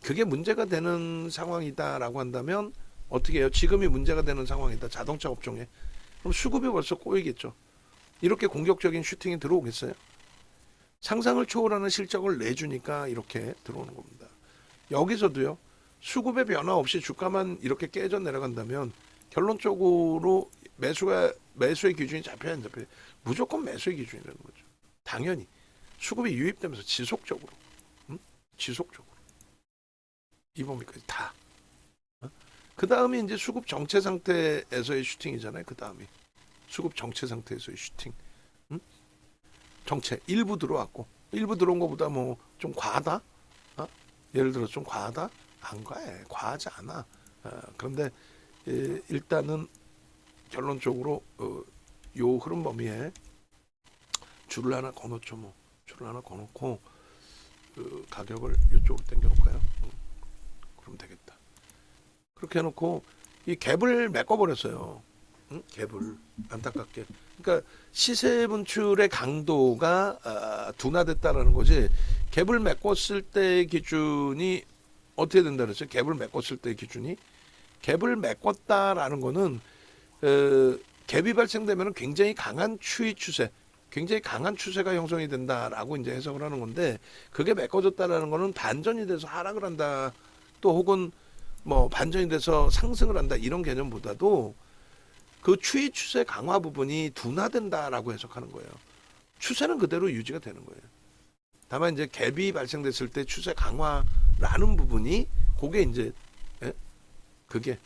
그게 문제가 되는 상황이다라고 한다면 어떻게 해요? 지금이 문제가 되는 상황이다. 자동차 업종에. 그럼 수급이 벌써 꼬이겠죠. 이렇게 공격적인 슈팅이 들어오겠어요? 상상을 초월하는 실적을 내주니까 이렇게 들어오는 겁니다. 여기서도요. 수급의 변화 없이 주가만 이렇게 깨져 내려간다면 결론적으로 매수의 기준이 잡혀야 안 잡혀요? 무조건 매수의 기준이라는 거죠. 당연히 수급이 유입되면서 지속적으로 지속적으로 이 범위까지 다. 그 다음에 이제 수급 정체 상태에서의 슈팅이잖아요. 그 다음이 수급 정체 상태에서의 슈팅. 정체 일부 들어왔고 일부 들어온 것보다 뭐 좀 과하다. 예를 들어 좀 과하다. 안 과해. 과하지 않아. 그런데 일단은 결론적으로 요 흐름 범위에 줄을 하나 거놓죠. 뭐 줄을 하나 거놓고 그 가격을 이쪽으로 당겨볼까요? 그럼 되겠다. 그렇게 해놓고 이 갭을 메꿔버렸어요. 응? 갭을 안타깝게. 그러니까 시세 분출의 강도가 둔화됐다라는 거지. 갭을 메꿨을 때의 기준이 어떻게 된다 그랬죠? 갭을 메꿨을 때의 기준이 갭을 메꿨다라는 거는 갭이 발생되면 굉장히 강한 추이 추세, 굉장히 강한 추세가 형성이 된다라고 이제 해석을 하는 건데 그게 메꿔졌다라는 거는 반전이 돼서 하락을 한다, 또 혹은 뭐 반전이 돼서 상승을 한다 이런 개념보다도 그 추이 추세 강화 부분이 둔화된다라고 해석하는 거예요. 추세는 그대로 유지가 되는 거예요. 다만 이제 갭이 발생됐을 때 추세 강화라는 부분이 그게 이제 그게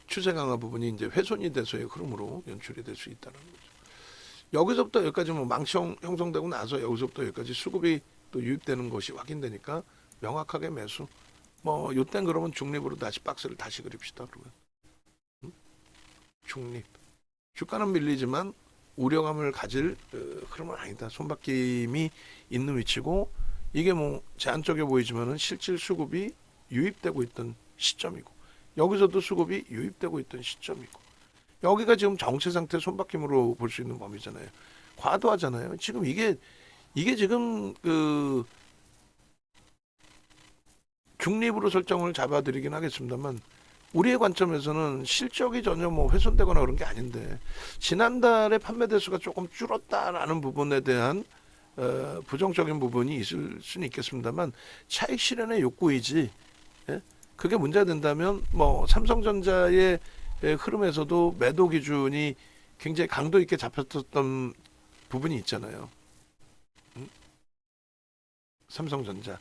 추세 강화 부분이 이제 훼손이 돼서의 흐름으로 연출이 될 수 있다는 거죠. 여기서부터 여기까지 뭐 망치 형성되고 나서 여기서부터 여기까지 수급이 또 유입되는 것이 확인되니까 명확하게 매수. 뭐 요땐 그러면 중립으로 다시 박스를 다시 그립시다. 그러면 중립. 주가는 밀리지만 우려감을 가질 흐름은 아니다. 손바뀜이 있는 위치고 이게 뭐 제한적에 보이지만은 실질 수급이 유입되고 있던 시점이고 여기서도 수급이 유입되고 있던 시점이고 여기가 지금 정체 상태 손바뀜으로 볼 수 있는 범위잖아요. 과도하잖아요. 지금 이게 지금 그 중립으로 설정을 잡아드리긴 하겠습니다만 우리의 관점에서는 실적이 전혀 뭐 훼손되거나 그런 게 아닌데 지난달에 판매 대수가 조금 줄었다라는 부분에 대한 부정적인 부분이 있을 수는 있겠습니다만 차익 실현의 욕구이지, 예? 그게 문제가 된다면 뭐 삼성전자의 흐름에서도 매도 기준이 굉장히 강도 있게 잡혔던 부분이 있잖아요. 삼성전자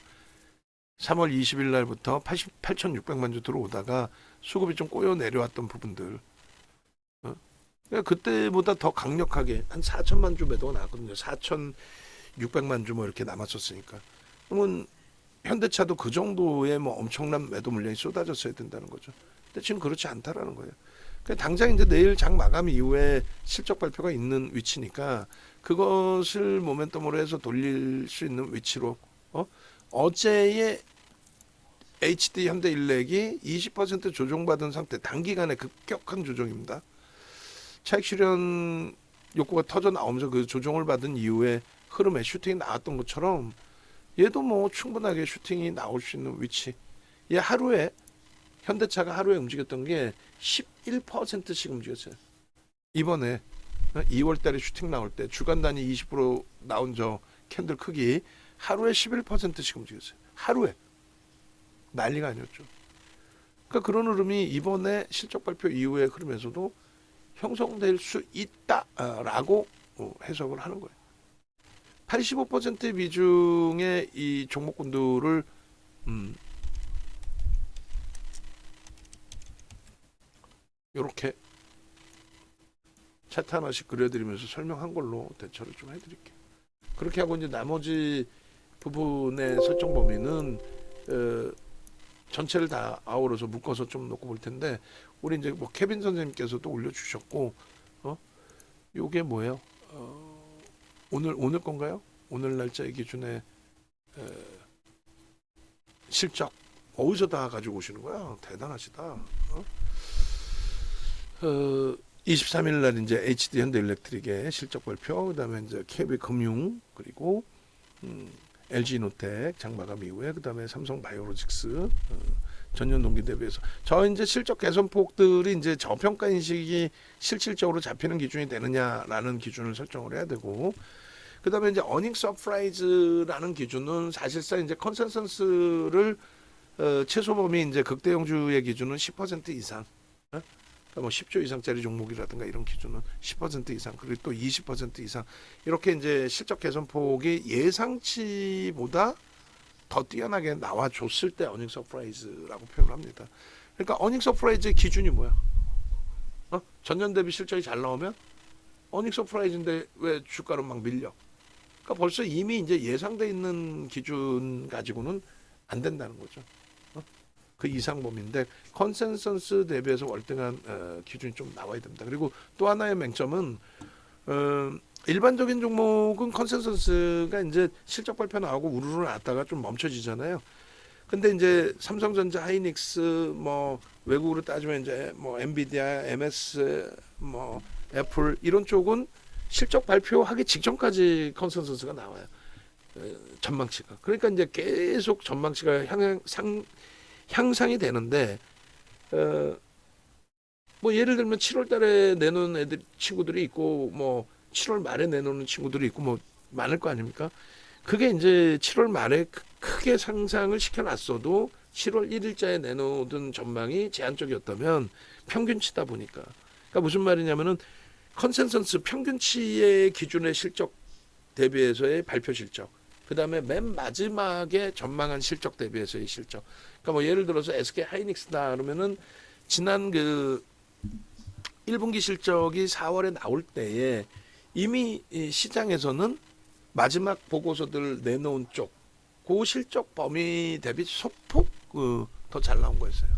3월 20일 날부터 88,600만 주 들어오다가 수급이 좀 꼬여 내려왔던 부분들, 그러니까 그때보다 더 강력하게 한 4천만 주 매도가 나왔거든요. 4,600만 주 뭐 이렇게 남았었으니까. 그러면 현대차도 그 정도의 뭐 엄청난 매도 물량이 쏟아졌어야 된다는 거죠. 근데 지금 그렇지 않다라는 거예요. 그러니까 당장 이제 내일 장 마감 이후에 실적 발표가 있는 위치니까 그것을 모멘텀으로 해서 돌릴 수 있는 위치로 어제의 HD 현대일렉이 20% 조정받은 상태, 단기간에 급격한 조정입니다. 차익 실현 욕구가 터져 나오면서 그 조정을 받은 이후에 흐름에 슈팅이 나왔던 것처럼 얘도 뭐 충분하게 슈팅이 나올 수 있는 위치. 얘 하루에 현대차가 하루에 움직였던 게 11%씩 움직였어요. 이번에 2월 달에 슈팅 나올 때 주간 단위 20% 나온 저 캔들 크기 하루에 11%씩 움직였어요. 하루에. 난리가 아니었죠. 그러니까 그런 흐름이 이번에 실적 발표 이후의 흐름에서도 형성될 수 있다라고 해석을 하는 거예요. 85% 비중의 이 종목군들을 이렇게 차트 하나씩 그려드리면서 설명한 걸로 대처를 좀 해드릴게요. 그렇게 하고 이제 나머지 부분의 설정 범위는 전체를 다 아우러서 묶어서 좀 놓고 볼 텐데 우리 이제 뭐 케빈 선생님께서도 올려주셨고 요게 뭐예요? 오늘 건가요? 오늘 날짜의 기준에 실적 어디서 다 가지고 오시는 거야? 대단하시다. 23일 날 이제 HD 현대일렉트릭의 실적 발표, 그다음에 이제 KB금융 그리고 LG노텍 장마감 이후에 그다음에 삼성바이오로직스 전년 동기 대비해서 저 이제 실적 개선폭들이 이제 저평가 인식이 실질적으로 잡히는 기준이 되느냐라는 기준을 설정을 해야 되고 그다음에 이제 어닝 서프라이즈라는 기준은 사실상 이제 컨센서스를 최소 범위 이제 극대형주의 기준은 10% 이상. 그러니까 뭐 10조 이상짜리 종목이라든가 이런 기준은 10% 이상 그리고 또 20% 이상 이렇게 이제 실적 개선폭이 예상치보다 더 뛰어나게 나와줬을 때 어닝 서프라이즈라고 표현합니다. 그러니까 어닝 서프라이즈의 기준이 뭐야? 전년 대비 실적이 잘 나오면 어닝 서프라이즈인데 왜 주가로 막 밀려? 그러니까 벌써 이미 이제 예상돼 있는 기준 가지고는 안 된다는 거죠. 그 이상 범위인데 컨센서스 대비해서 월등한 기준이 좀 나와야 됩니다. 그리고 또 하나의 맹점은 일반적인 종목은 컨센서스가 이제 실적 발표 나오고 우르르 났다가 좀 멈춰지잖아요. 근데 이제 삼성전자, 하이닉스 뭐 외국으로 따지면 이제 뭐 엔비디아, MS 뭐 애플 이런 쪽은 실적 발표하기 직전까지 컨센서스가 나와요. 전망치가. 그러니까 이제 계속 전망치가 향상이 되는데 뭐 예를 들면 7월 달에 내놓은 친구들이 있고 뭐 7월 말에 내놓는 친구들이 있고 뭐 많을 거 아닙니까? 그게 이제 7월 말에 크게 상상을 시켜놨어도 7월 1일자에 내놓은 전망이 제한적이었다면 평균치다 보니까. 그러니까 무슨 말이냐면은 컨센서스 평균치의 기준의 실적 대비해서의 발표 실적. 그 다음에 맨 마지막에 전망한 실적 대비해서의 실적. 그러니까 뭐 예를 들어서 SK 하이닉스다 그러면은 지난 그 1분기 실적이 4월에 나올 때에 이미 시장에서는 마지막 보고서들 내놓은 쪽, 그 실적 범위 대비 소폭 더 잘 나온 거였어요.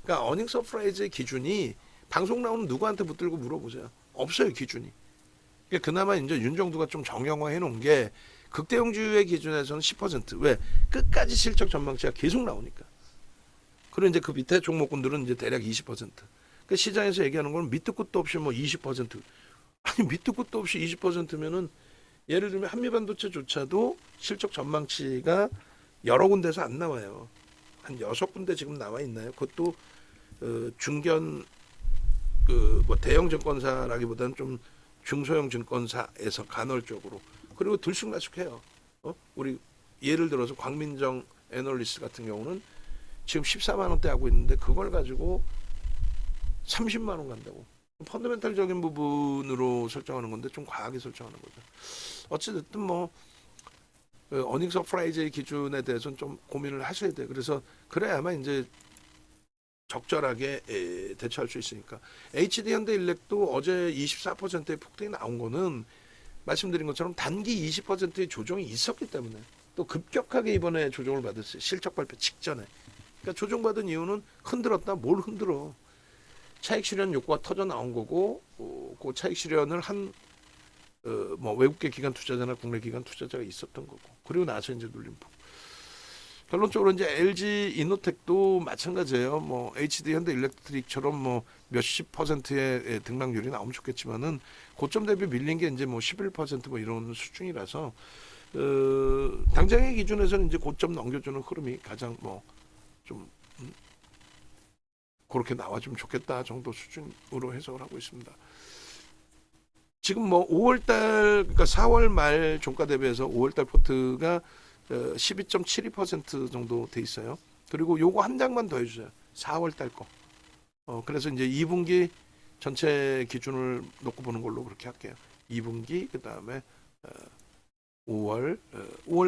그러니까 어닝 서프라이즈의 기준이 방송 나오는 누구한테 붙들고 물어보세요. 없어요 기준이. 그러니까 그나마 이제 윤정두가 좀 정형화해 놓은 게 극대형주의 기준에서는 10%. 왜? 끝까지 실적 전망치가 계속 나오니까. 그리고 이제 그 밑에 종목군들은 이제 대략 20%. 그 시장에서 얘기하는 건 밑도 끝도 없이 뭐 20%. 아니 밑도 끝도 없이 20%면은 예를 들면 한미반도체조차도 실적 전망치가 여러 군데서 안 나와요. 한 6군데 지금 나와 있나요? 그것도 중견 뭐 대형 증권사라기보다는 좀 중소형 증권사에서 간헐적으로 그리고 들쑥날쑥해요. 우리 예를 들어서 광민정 애널리스트 같은 경우는 지금 14만 원대 하고 있는데 그걸 가지고 30만 원 간다고. 펀더멘탈적인 부분으로 설정하는 건데 좀 과하게 설정하는 거죠. 어찌됐든 뭐 어닝 서프라이즈의 기준에 대해서는 좀 고민을 하셔야 돼요. 그래서 그래야만 이제 적절하게 대처할 수 있으니까. HD 현대일렉도 어제 24%의 폭등이 나온 거는 말씀드린 것처럼 단기 20%의 조정이 있었기 때문에 또 급격하게 이번에 조정을 받았어요. 실적 발표 직전에. 그러니까 조정받은 이유는 흔들었다. 뭘 흔들어. 차익 실현 욕구가 터져 나온 거고 그 차익 실현을 한 뭐 외국계 기관 투자자나 국내 기관 투자자가 있었던 거고 그리고 나서 이제 눌림폭. 결론적으로 이제 LG 이노텍도 마찬가지예요. 뭐 HD 현대일렉트릭처럼 뭐 몇십 퍼센트의 등락률이 나오면 좋겠지만은 고점 대비 밀린 게 이제 뭐 11%뭐 이런 수준이라서 당장의 기준에서는 이제 고점 넘겨주는 흐름이 가장 뭐 좀 그렇게 나와주면 좋겠다 정도 수준으로 해석을 하고 있습니다. 지금 뭐 5월달 그러니까 4월 말 종가 대비해서 5월달 포트가 12.72% 정도 돼 있어요. 그리고 요거 한 장만 더 해주세요. 4월달 거. 그래서 이제 2분기 전체 기준을 놓고 보는 걸로 그렇게 할게요. 2분기 그 다음에 5월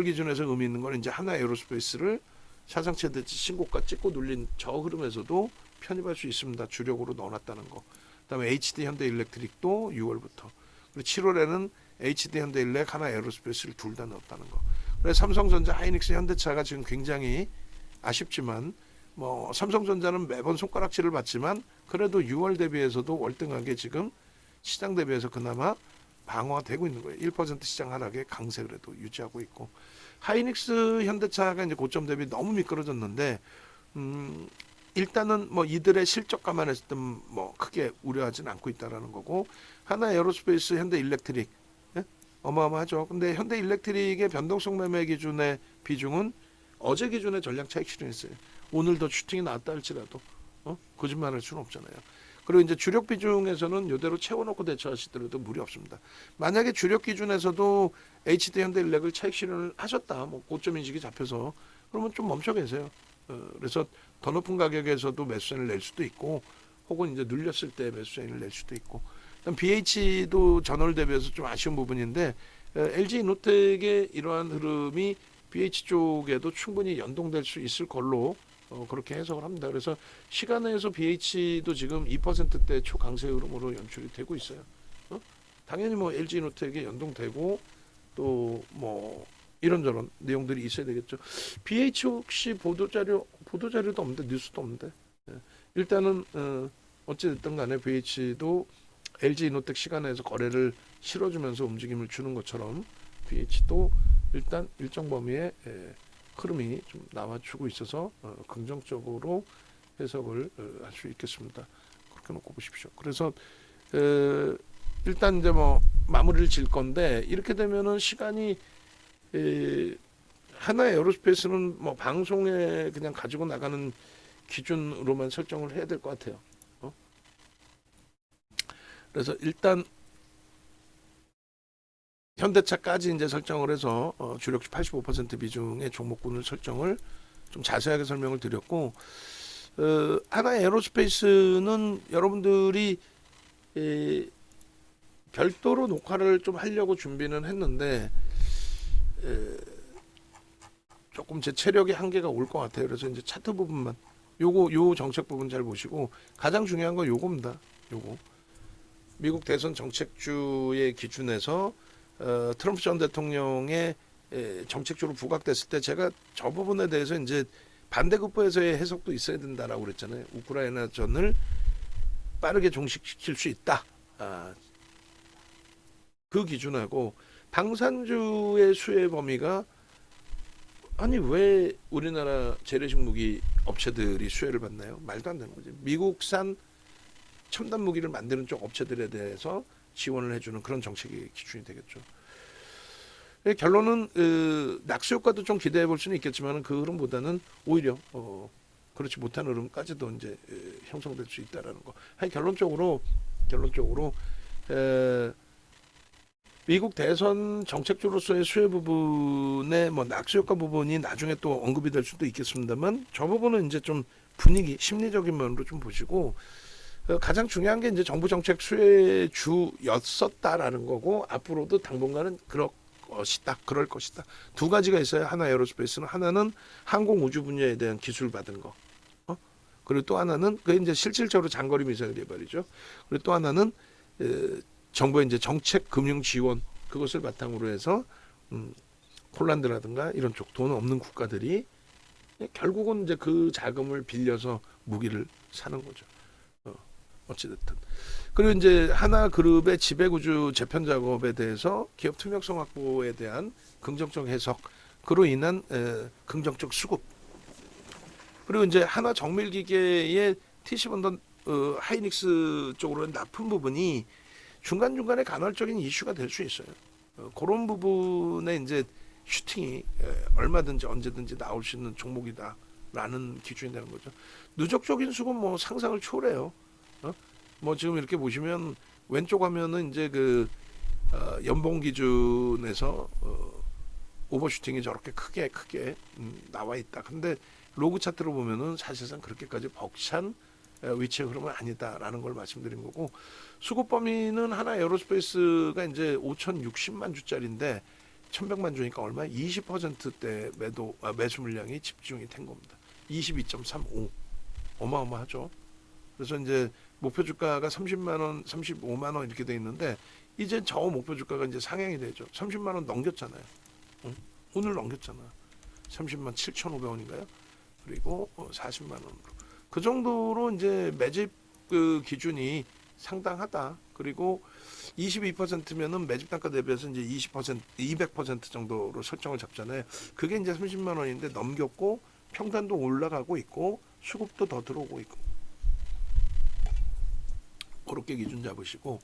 기준에서 의미 있는 건 이제 하나 에어로스페이스를 사상 최대 신고가 찍고 눌린 저 흐름에서도 편입할 수 있습니다. 주력으로 넣어놨다는 거. 그다음에 HD 현대일렉트릭도 6월부터. 그리고 7월에는 HD 현대일렉 하나 에어로스페이스를 둘 다 넣었다는 거. 그래서 삼성전자, 하이닉스, 현대차가 지금 굉장히 아쉽지만 뭐 삼성전자는 매번 손가락질을 받지만 그래도 6월 대비해서도 월등하게 지금 시장 대비해서 그나마 방어되고 있는 거예요. 1% 시장 하락의 강세 그래도 유지하고 있고 하이닉스, 현대차가 이제 고점 대비 너무 미끄러졌는데 일단은 뭐 이들의 실적 감안했을 때 뭐 크게 우려하지는 않고 있다라는 거고 하나 에어로스페이스, 현대일렉트릭 예? 어마어마하죠. 근데 현대일렉트릭의 변동성 매매 기준의 비중은 어제 기준에 전량 차익 실현했어요. 오늘 더 슈팅이 나왔다 할지라도 거짓말할 수는 없잖아요. 그리고 이제 주력 비중에서는 이대로 채워놓고 대처하시더라도 무리 없습니다. 만약에 주력 기준에서도 HD 현대일렉을 차익 실현을 하셨다, 뭐 고점 인식이 잡혀서 그러면 좀 멈춰 계세요. 그래서 더 높은 가격에서도 매수세를 낼 수도 있고, 혹은 이제 눌렸을 때 매수세를 낼 수도 있고. BH도 전월 대비해서 좀 아쉬운 부분인데 LG 이노텍의 이러한 흐름이 BH 쪽에도 충분히 연동될 수 있을 걸로 그렇게 해석을 합니다. 그래서 시간에서 BH도 지금 2%대 초강세 흐름으로 연출이 되고 있어요. 당연히 뭐 LG 이노텍에 연동되고 또 뭐 이런저런 내용들이 있어야 되겠죠. BH 혹시 보도자료 보도 자료도 없는데 뉴스도 없는데 일단은 어찌됐든 간에 VH도 LG 이노텍 시간에서 거래를 실어주면서 움직임을 주는 것처럼 VH도 일단 일정 범위의 흐름이 좀 나와주고 있어서 긍정적으로 해석을 할 수 있겠습니다. 그렇게 놓고 보십시오. 그래서 일단 이제 뭐 마무리를 질 건데 이렇게 되면은 시간이 하나의 에어로스페이스는 뭐 방송에 그냥 가지고 나가는 기준으로만 설정을 해야 될 것 같아요. 그래서 일단 현대차까지 이제 설정을 해서 주력주 85% 비중의 종목군을 설정을 좀 자세하게 설명을 드렸고 하나의 에어로스페이스는 여러분들이 별도로 녹화를 좀 하려고 준비는 했는데 조금 제 체력의 한계가 올 것 같아요. 그래서 이제 차트 부분만 요 정책 부분 잘 보시고 가장 중요한 건 요겁니다. 요거 미국 대선 정책주의 기준에서 트럼프 전 대통령의 정책주로 부각됐을 때 제가 저 부분에 대해서 이제 반대급부에서의 해석도 있어야 된다라고 그랬잖아요. 우크라이나 전을 빠르게 종식시킬 수 있다. 그 기준하고 방산주의 수혜 범위가 아니 왜 우리나라 재래식 무기 업체들이 수혜를 받나요? 말도 안 되는 거지. 미국산 첨단 무기를 만드는 쪽 업체들에 대해서 지원을 해주는 그런 정책이 기준이 되겠죠. 결론은 낙수 효과도 좀 기대해 볼 수는 있겠지만 그 흐름보다는 오히려 그렇지 못한 흐름까지도 이제 형성될 수 있다라는 거. 결론적으로 미국 대선 정책주로서의 수혜 부분의 뭐 낙수 효과 부분이 나중에 또 언급이 될 수도 있겠습니다만 저 부분은 이제 좀 분위기 심리적인 면으로 좀 보시고 가장 중요한 게 이제 정부 정책 수혜주였었다라는 거고 앞으로도 당분간은 그럴 것이다. 두 가지가 있어요. 하나 에어로스페이스는 하나는 항공 우주 분야에 대한 기술 받은 거. 그리고 또 하나는 그 이제 실질적으로 장거리 미사일 개발이죠. 그리고 또 하나는 정부의 이제 정책 금융 지원 그것을 바탕으로 해서 폴란드라든가 이런 쪽 돈 없는 국가들이 결국은 이제 그 자금을 빌려서 무기를 사는 거죠. 어찌됐든. 그리고 이제 하나그룹의 지배구조 재편 작업에 대해서 기업 투명성 확보에 대한 긍정적 해석, 그로 인한 긍정적 수급. 그리고 이제 하나 정밀기계의 TC번더 하이닉스 쪽으로 납품 부분이 중간중간에 간헐적인 이슈가 될 수 있어요. 그런 부분에 이제 슈팅이 얼마든지 언제든지 나올 수 있는 종목이다라는 기준이 되는 거죠. 누적적인 수급은 뭐 상상을 초월해요. 뭐 지금 이렇게 보시면 왼쪽 화면은 이제 그 연봉 기준에서 오버슈팅이 저렇게 크게 나와 있다. 근데 로그 차트로 보면은 사실상 그렇게까지 벅찬 위치의 흐름은 아니다라는 걸 말씀드린 거고 수급 범위는 하나 에어로스페이스가 이제 5,060만 주짜리인데 1,100만 주니까 얼마? 20%대 매수 물량이 집중이 된 겁니다. 22.35 어마어마하죠. 그래서 이제 목표 주가가 30만 원, 35만 원 이렇게 돼 있는데 이제 저 목표 주가가 이제 상향이 되죠. 30만 원 넘겼잖아요. 응? 오늘 넘겼잖아. 30만 7,500원인가요? 그리고 40만 원으로. 그 정도로 이제 매집 그 기준이 상당하다. 그리고 22%면은 매집 단가 대비해서 이제 20%, 200% 정도로 설정을 잡잖아요. 그게 이제 30만 원인데 넘겼고 평단도 올라가고 있고 수급도 더 들어오고 있고. 그렇게 기준 잡으시고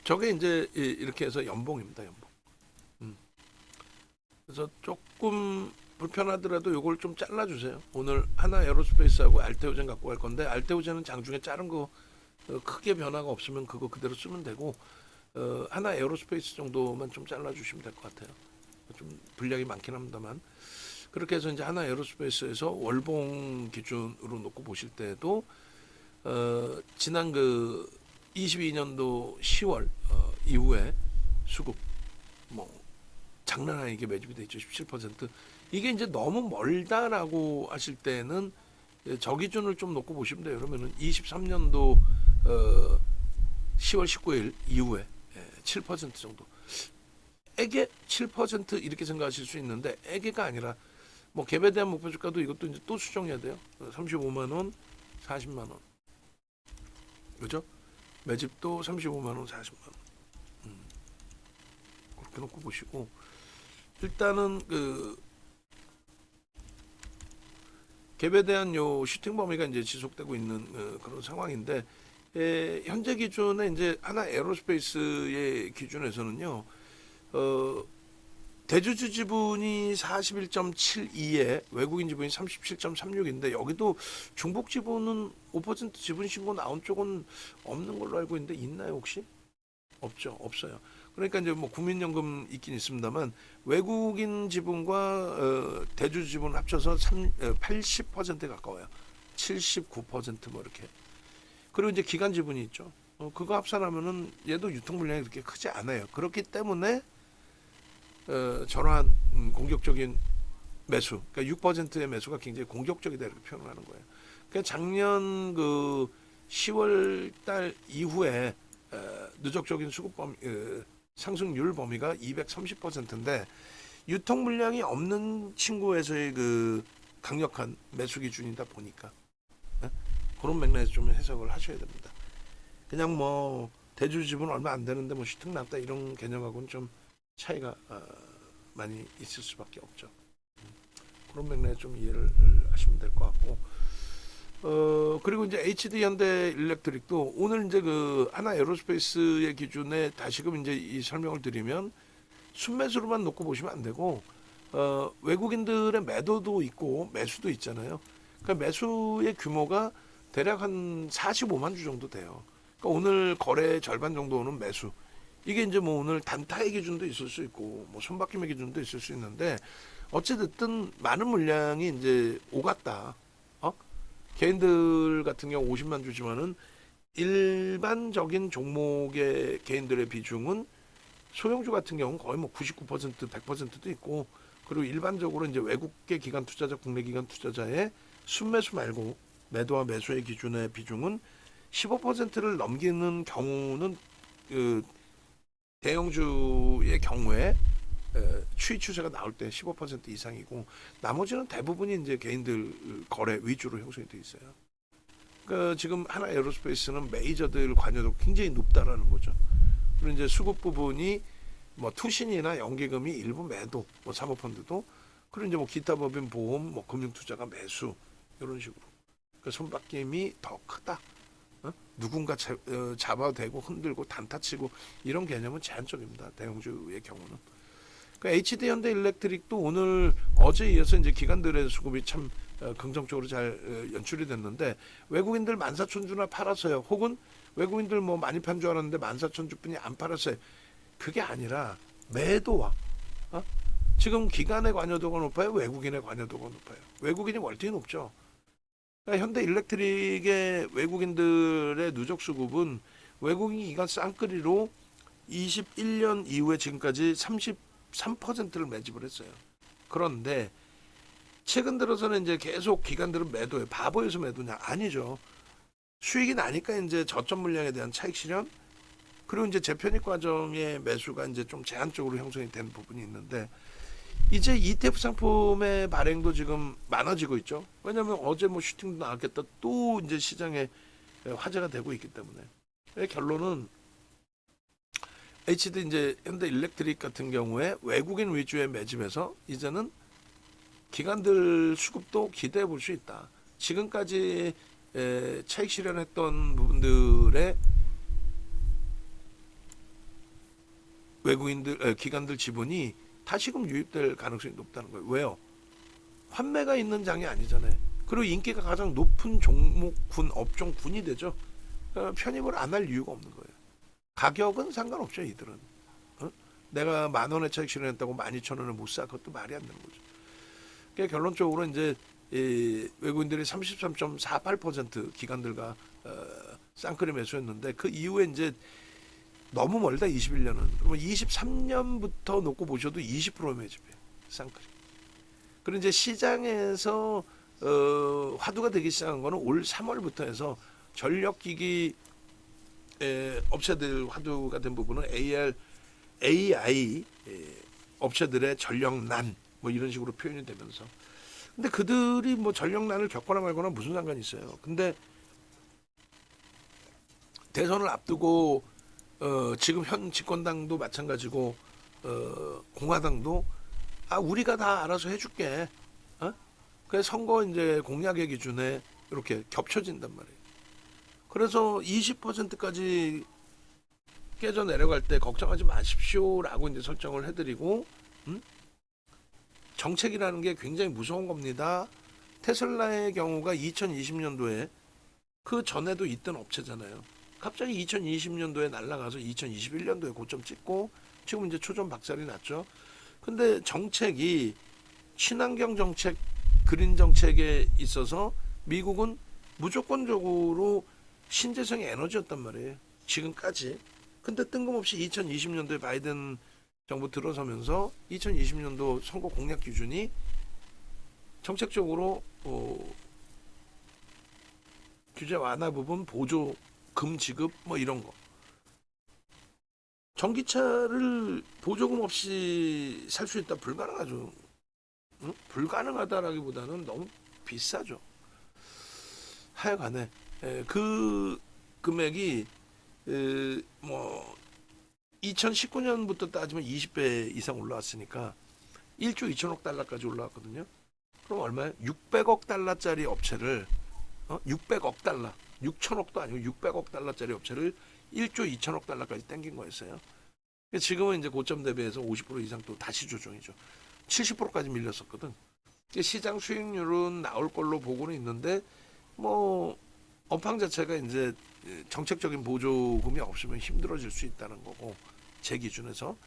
저게 이제 이렇게 해서 연봉입니다. 연봉. 그래서 조금 불편하더라도 이걸 좀 잘라주세요. 오늘 하나 에어로스페이스하고 알테오젠 갖고 갈 건데 알테오젠은 장중에 자른 거 크게 변화가 없으면 그거 그대로 쓰면 되고 하나 에어로스페이스 정도만 좀 잘라주시면 될 것 같아요. 좀 분량이 많긴 합니다만 그렇게 해서 이제 하나 에어로스페이스에서 월봉 기준으로 놓고 보실 때도 지난 그 22년도 10월 이후에 수급 뭐 장난 아니게 매집이 돼 있죠. 17%. 이게 이제 너무 멀다라고 하실 때는 저 기준을 좀 놓고 보시면 돼요. 그러면은 23년도 10월 19일 이후에 7% 정도. 애게 7% 이렇게 생각하실 수 있는데 애게가 아니라 뭐 갭에 대한 목표 주가도 이것도 이제 또 수정해야 돼요. 35만 원, 40만 원. 그죠? 매집도 35만 원, 40만 원. 그렇게 놓고 보시고 일단은 그 갭에 대한 요 슈팅 범위가 이제 지속되고 있는 그런 상황인데 현재 기준에 이제 하나 에어로스페이스의 기준에서는요. 대주주 지분이 41.72에 외국인 지분이 37.36인데 여기도 중복 지분은 5% 지분 신고 나온 쪽은 없는 걸로 알고 있는데 있나요 혹시? 없죠. 없어요. 그러니까 이제 뭐 국민연금 있긴 있습니다만 외국인 지분과 대주주 지분 합쳐서 80%에 가까워요. 79%뭐 이렇게. 그리고 이제 기간 지분이 있죠. 그거 합산하면은 얘도 유통 물량이 그렇게 크지 않아요. 그렇기 때문에 저러한 공격적인 매수, 그러니까 6%의 매수가 굉장히 공격적이다 이렇게 표현을 하는 거예요. 그러니까 작년 그 10월 달 이후에 누적적인 수급 범위, 상승률 범위가 230%인데 유통 물량이 없는 친구에서의 그 강력한 매수 기준이다 보니까 그런 맥락에서 좀 해석을 하셔야 됩니다. 그냥 뭐 대주 지분 얼마 안 되는데 뭐 슈팅 났다 이런 개념하고는 좀 차이가 많이 있을 수밖에 없죠. 그런 맥락에 좀 이해를 하시면 될 것 같고 그리고 이제 HD 현대 일렉트릭도 오늘 이제 그 하나 에어로스페이스의 기준에 다시금 이제 이 설명을 드리면 순매수로만 놓고 보시면 안 되고 외국인들의 매도도 있고 매수도 있잖아요. 그러니까 매수의 규모가 대략 한 45만 주 정도 돼요. 그러니까 오늘 거래 절반 정도는 매수. 이게 이제 뭐 오늘 단타의 기준도 있을 수 있고 뭐 손바뀜의 기준도 있을 수 있는데 어찌됐든 많은 물량이 이제 오갔다. 개인들 같은 경우 50만 주지만은 일반적인 종목의 개인들의 비중은 소형주 같은 경우는 거의 뭐 99%, 100%도 있고 그리고 일반적으로 이제 외국계 기관 투자자, 국내 기관 투자자의 순매수 말고 매도와 매수의 기준의 비중은 15%를 넘기는 경우는 그 대형주의 경우에 추이 추세가 나올 때 15% 이상이고 나머지는 대부분이 이제 개인들 거래 위주로 형성이 돼 있어요. 그러니까 지금 하나 에어로스페이스는 메이저들 관여도 굉장히 높다라는 거죠. 그리고 이제 수급 부분이 뭐 투신이나 연기금이 일부 매도, 뭐 사모펀드도 그리고 이제 뭐 기타 법인 보험, 뭐 금융투자가 매수 이런 식으로. 그러니까 손바뀜이 더 크다. 누군가 잡아대고 흔들고 단타치고 이런 개념은 제한적입니다. 대형주의 경우는. 그러니까 HD 현대 일렉트릭도 오늘 어제 이어서 이제 기관들의 수급이 참 긍정적으로 잘 연출이 됐는데 외국인들 14,000주나 팔았어요. 혹은 외국인들 뭐 많이 판 줄 알았는데 14,000주뿐이 안 팔았어요. 그게 아니라 매도와 지금 기관의 관여도가 높아요. 외국인의 관여도가 높아요. 외국인이 월등히 높죠. 그러니까 현대 일렉트릭의 외국인들의 누적 수급은 외국인 기관 쌍끌이로 21년 이후에 지금까지 33%를 매집을 했어요. 그런데 최근 들어서는 이제 계속 기관들은 매도해. 바보여서 매도냐? 아니죠. 수익이 나니까 이제 저점 물량에 대한 차익 실현 그리고 이제 재편입 과정의 매수가 이제 좀 제한적으로 형성이 된 부분이 있는데 이제 ETF 상품의 발행도 지금 많아지고 있죠. 왜냐하면 어제 뭐 슈팅도 나왔겠다. 또 이제 시장에 화제가 되고 있기 때문에 결론은 HD 이제 현대 일렉트릭 같은 경우에 외국인 위주의 매집에서 이제는 기관들 수급도 기대해 볼 수 있다. 지금까지 차익 실현했던 부분들의 외국인들 기관들 지분이 다시금 유입될 가능성이 높다는 거예요. 왜요? 환매가 있는 장이 아니잖아요. 그리고 인기가 가장 높은 종목군 업종군이 되죠. 편입을 안 할 이유가 없는 거예요. 가격은 상관없죠. 이들은 내가 10,000원에 차익 실현했다고 12,000원을 못 사. 그것도 말이 안 되는 거죠. 그러니까 결론적으로 이제 외국인들이 33.48% 기관들과 쌍끌이 매수했는데 그 이후에 이제 너무 멀다 21년은. 그러면 23년부터 놓고 보셔도 20% 매집이에요. 쌍끌이. 그리고 이제 시장에서 화두가 되기 시작한 거는 올 3월부터 해서 전력기기 업체들 화두가 된 부분은 AI 업체들의 전력난 뭐 이런 식으로 표현이 되면서 근데 그들이 뭐 전력난을 겪거나 말거나 무슨 상관이 있어요. 근데 대선을 앞두고 지금 현 집권당도 마찬가지고 공화당도 우리가 다 알아서 해줄게. 그래서 선거 이제 공약의 기준에 이렇게 겹쳐진단 말이에요. 그래서 20%까지 깨져 내려갈 때 걱정하지 마십시오라고 이제 설정을 해드리고, 정책이라는 게 굉장히 무서운 겁니다. 테슬라의 경우가 2020년도에 그 전에도 있던 업체잖아요. 갑자기 2020년도에 날아가서 2021년도에 고점 찍고 지금 이제 초점 박살이 났죠. 근데 정책이 친환경 정책, 그린 정책에 있어서 미국은 무조건적으로 신재생 에너지였단 말이에요. 지금까지. 근데 뜬금없이 2020년도에 바이든 정부 들어서면서 2020년도 선거 공약 기준이 정책적으로 규제 완화 부분 보조금 지급 뭐 이런 거. 전기차를 보조금 없이 살 수 있다 불가능하죠. 응? 불가능하다라기보다는 너무 비싸죠. 하여간에 그 금액이 뭐 2019년부터 따지면 20배 이상 올라왔으니까 1조 2천억 달러까지 올라왔거든요. 그럼 얼마예요? 600억 달러짜리 업체를 600억 달러, 6천억도 아니고 600억 달러짜리 업체를 1조 2천억 달러까지 땡긴 거였어요. 지금은 이제 고점 대비해서 50% 이상 또 다시 조정이죠. 70%까지 밀렸었거든. 시장 수익률은 나올 걸로 보고는 있는데 뭐 업황 자체가 이제 정책적인 보조금이 없으면 힘들어질 수 있다는 거고, 제 기준에서.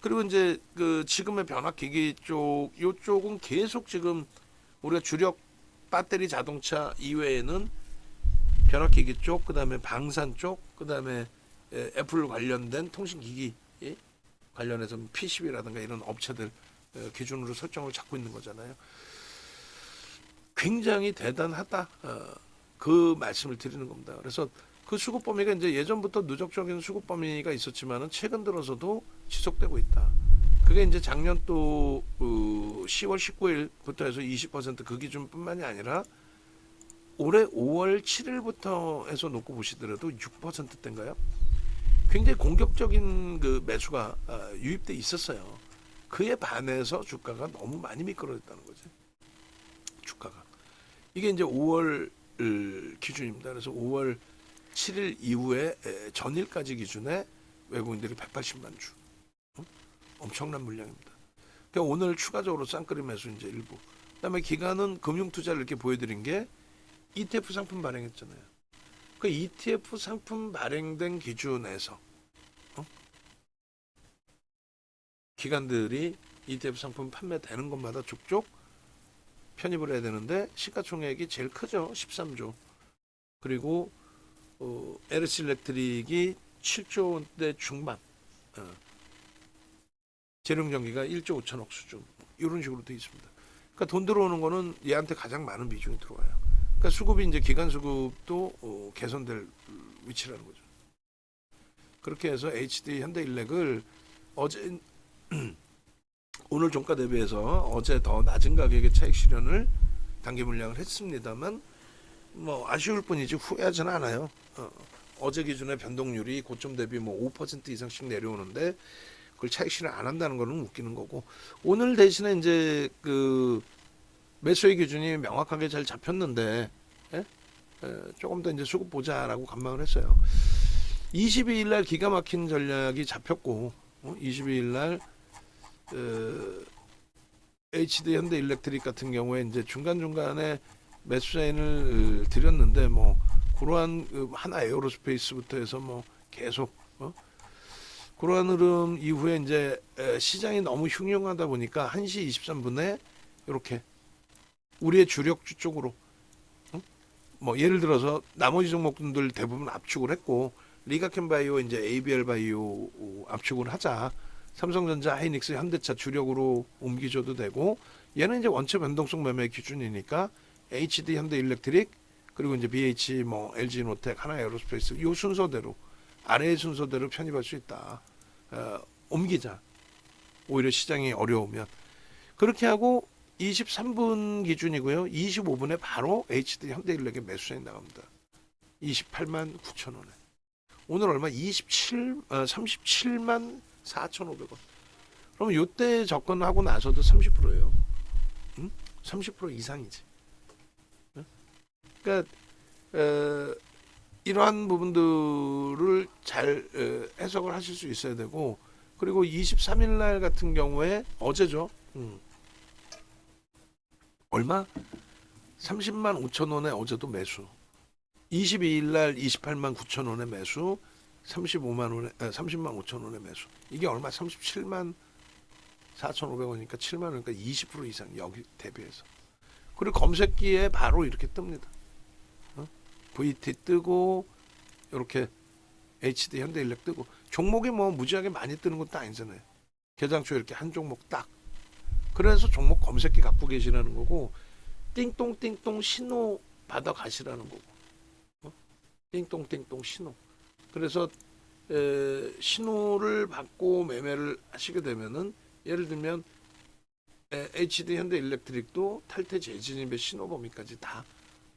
그리고 이제 그 지금의 변압기기 쪽, 요쪽은 계속 지금 우리가 주력 배터리 자동차 이외에는 변압기기 쪽, 그다음에 방산 쪽, 그다음에 애플 관련된 통신기기 관련해서 PCB라든가 이런 업체들 기준으로 설정을 잡고 있는 거잖아요. 굉장히 대단하다. 그 말씀을 드리는 겁니다. 그래서 그 수급 범위가 이제 예전부터 누적적인 수급 범위가 있었지만은 최근 들어서도 지속되고 있다. 그게 이제 작년 또 10월 19일부터 해서 20%그 기준뿐만이 아니라 올해 5월 7일부터 해서 놓고 보시더라도 6%대인가요? 굉장히 공격적인 그 매수가 유입돼 있었어요. 그에 반해서 주가가 너무 많이 미끄러졌다는 거지. 주가가. 이게 이제 5월 기준입니다. 그래서 5월 7일 이후에 전일까지 기준에 외국인들이 180만 주. 엄청난 물량입니다. 그러니까 오늘 추가적으로 쌍끌이 매수 이제 일부. 그다음에 기관은 금융투자를 이렇게 보여드린 게 ETF 상품 발행했잖아요. 그 ETF 상품 발행된 기준에서 기관들이 ETF 상품 판매되는 것마다 족족 편입을 해야 되는데 시가총액이 제일 크죠. 13조. 그리고 LS 일렉트릭이 7조 원대 중반. 재룡전기가 1조 5천억 수준. 이런 식으로 되어 있습니다. 그러니까 돈 들어오는 거는 얘한테 가장 많은 비중이 들어와요. 그러니까 수급이 이제 기관 수급도 개선될 위치라는 거죠. 그렇게 해서 HD 현대일렉을 어제 오늘 종가 대비해서 어제 더 낮은 가격의 차익 실현을 단기 물량을 했습니다만 뭐 아쉬울 뿐이지 후회하지는 않아요. 어제 기준의 변동률이 고점 대비 뭐 5% 이상씩 내려오는데 그걸 차익 실현 안 한다는 거는 웃기는 거고, 오늘 대신에 이제 그 매수의 기준이 명확하게 잘 잡혔는데 조금 더 이제 수급 보자라고 관망을 했어요. 22일 날 기가 막힌 전략이 잡혔고 22일 날 HD 현대일렉트릭 같은 경우에 이제 중간중간에 매수 사인을 드렸는데 뭐 그러한 하나 에어로스페이스부터 해서 뭐 계속 그러한 흐름 이후에 이제 시장이 너무 흉흉하다 보니까 1시 23분에 이렇게 우리의 주력주 쪽으로 뭐 예를 들어서 나머지 종목들 대부분 압축을 했고 리가켄바이오 이제 ABL 바이오 압축을 하자. 삼성전자, 하이닉스, 현대차 주력으로 옮기줘도 되고, 얘는 이제 원체 변동성 매매 기준이니까 HD 현대일렉트릭 그리고 이제 BH 뭐 LG노텍, 하나에어로스페이스 요 순서대로 아래의 순서대로 편입할 수 있다. 옮기자. 오히려 시장이 어려우면 그렇게 하고 23분 기준이고요. 25분에 바로 HD 현대인력의 매수세이 나갑니다. 28만 9천 원에. 오늘 얼마? 37만 4,500원. 그럼 요때 접근하고 나서도 30%예요. 응? 30% 이상이지. 응? 그러니까 이러한 부분들을 잘 해석을 하실 수 있어야 되고, 그리고 23일 날 같은 경우에 어제죠. 얼마? 30만 5천 원에 어제도 매수. 22일 날 28만 9천 원에 매수. 35만 원에 30만 5천 원에 매수. 이게 얼마? 37만 4,500원이니까 7만 원이니까 20% 이상 여기 대비해서. 그리고 검색기에 바로 이렇게 뜹니다. VT 뜨고 이렇게 HD 현대인력 뜨고, 종목이 뭐 무지하게 많이 뜨는 것도 아니잖아요. 개장초에 이렇게 한 종목 딱. 그래서 종목 검색기 갖고 계시라는 거고, 띵똥띵똥 신호 받아 가시라는 거고. 띵똥띵똥 신호. 그래서 신호를 받고 매매를 하시게 되면은, 예를 들면 HD 현대일렉트릭도 탈퇴 재진입의 신호 범위까지 다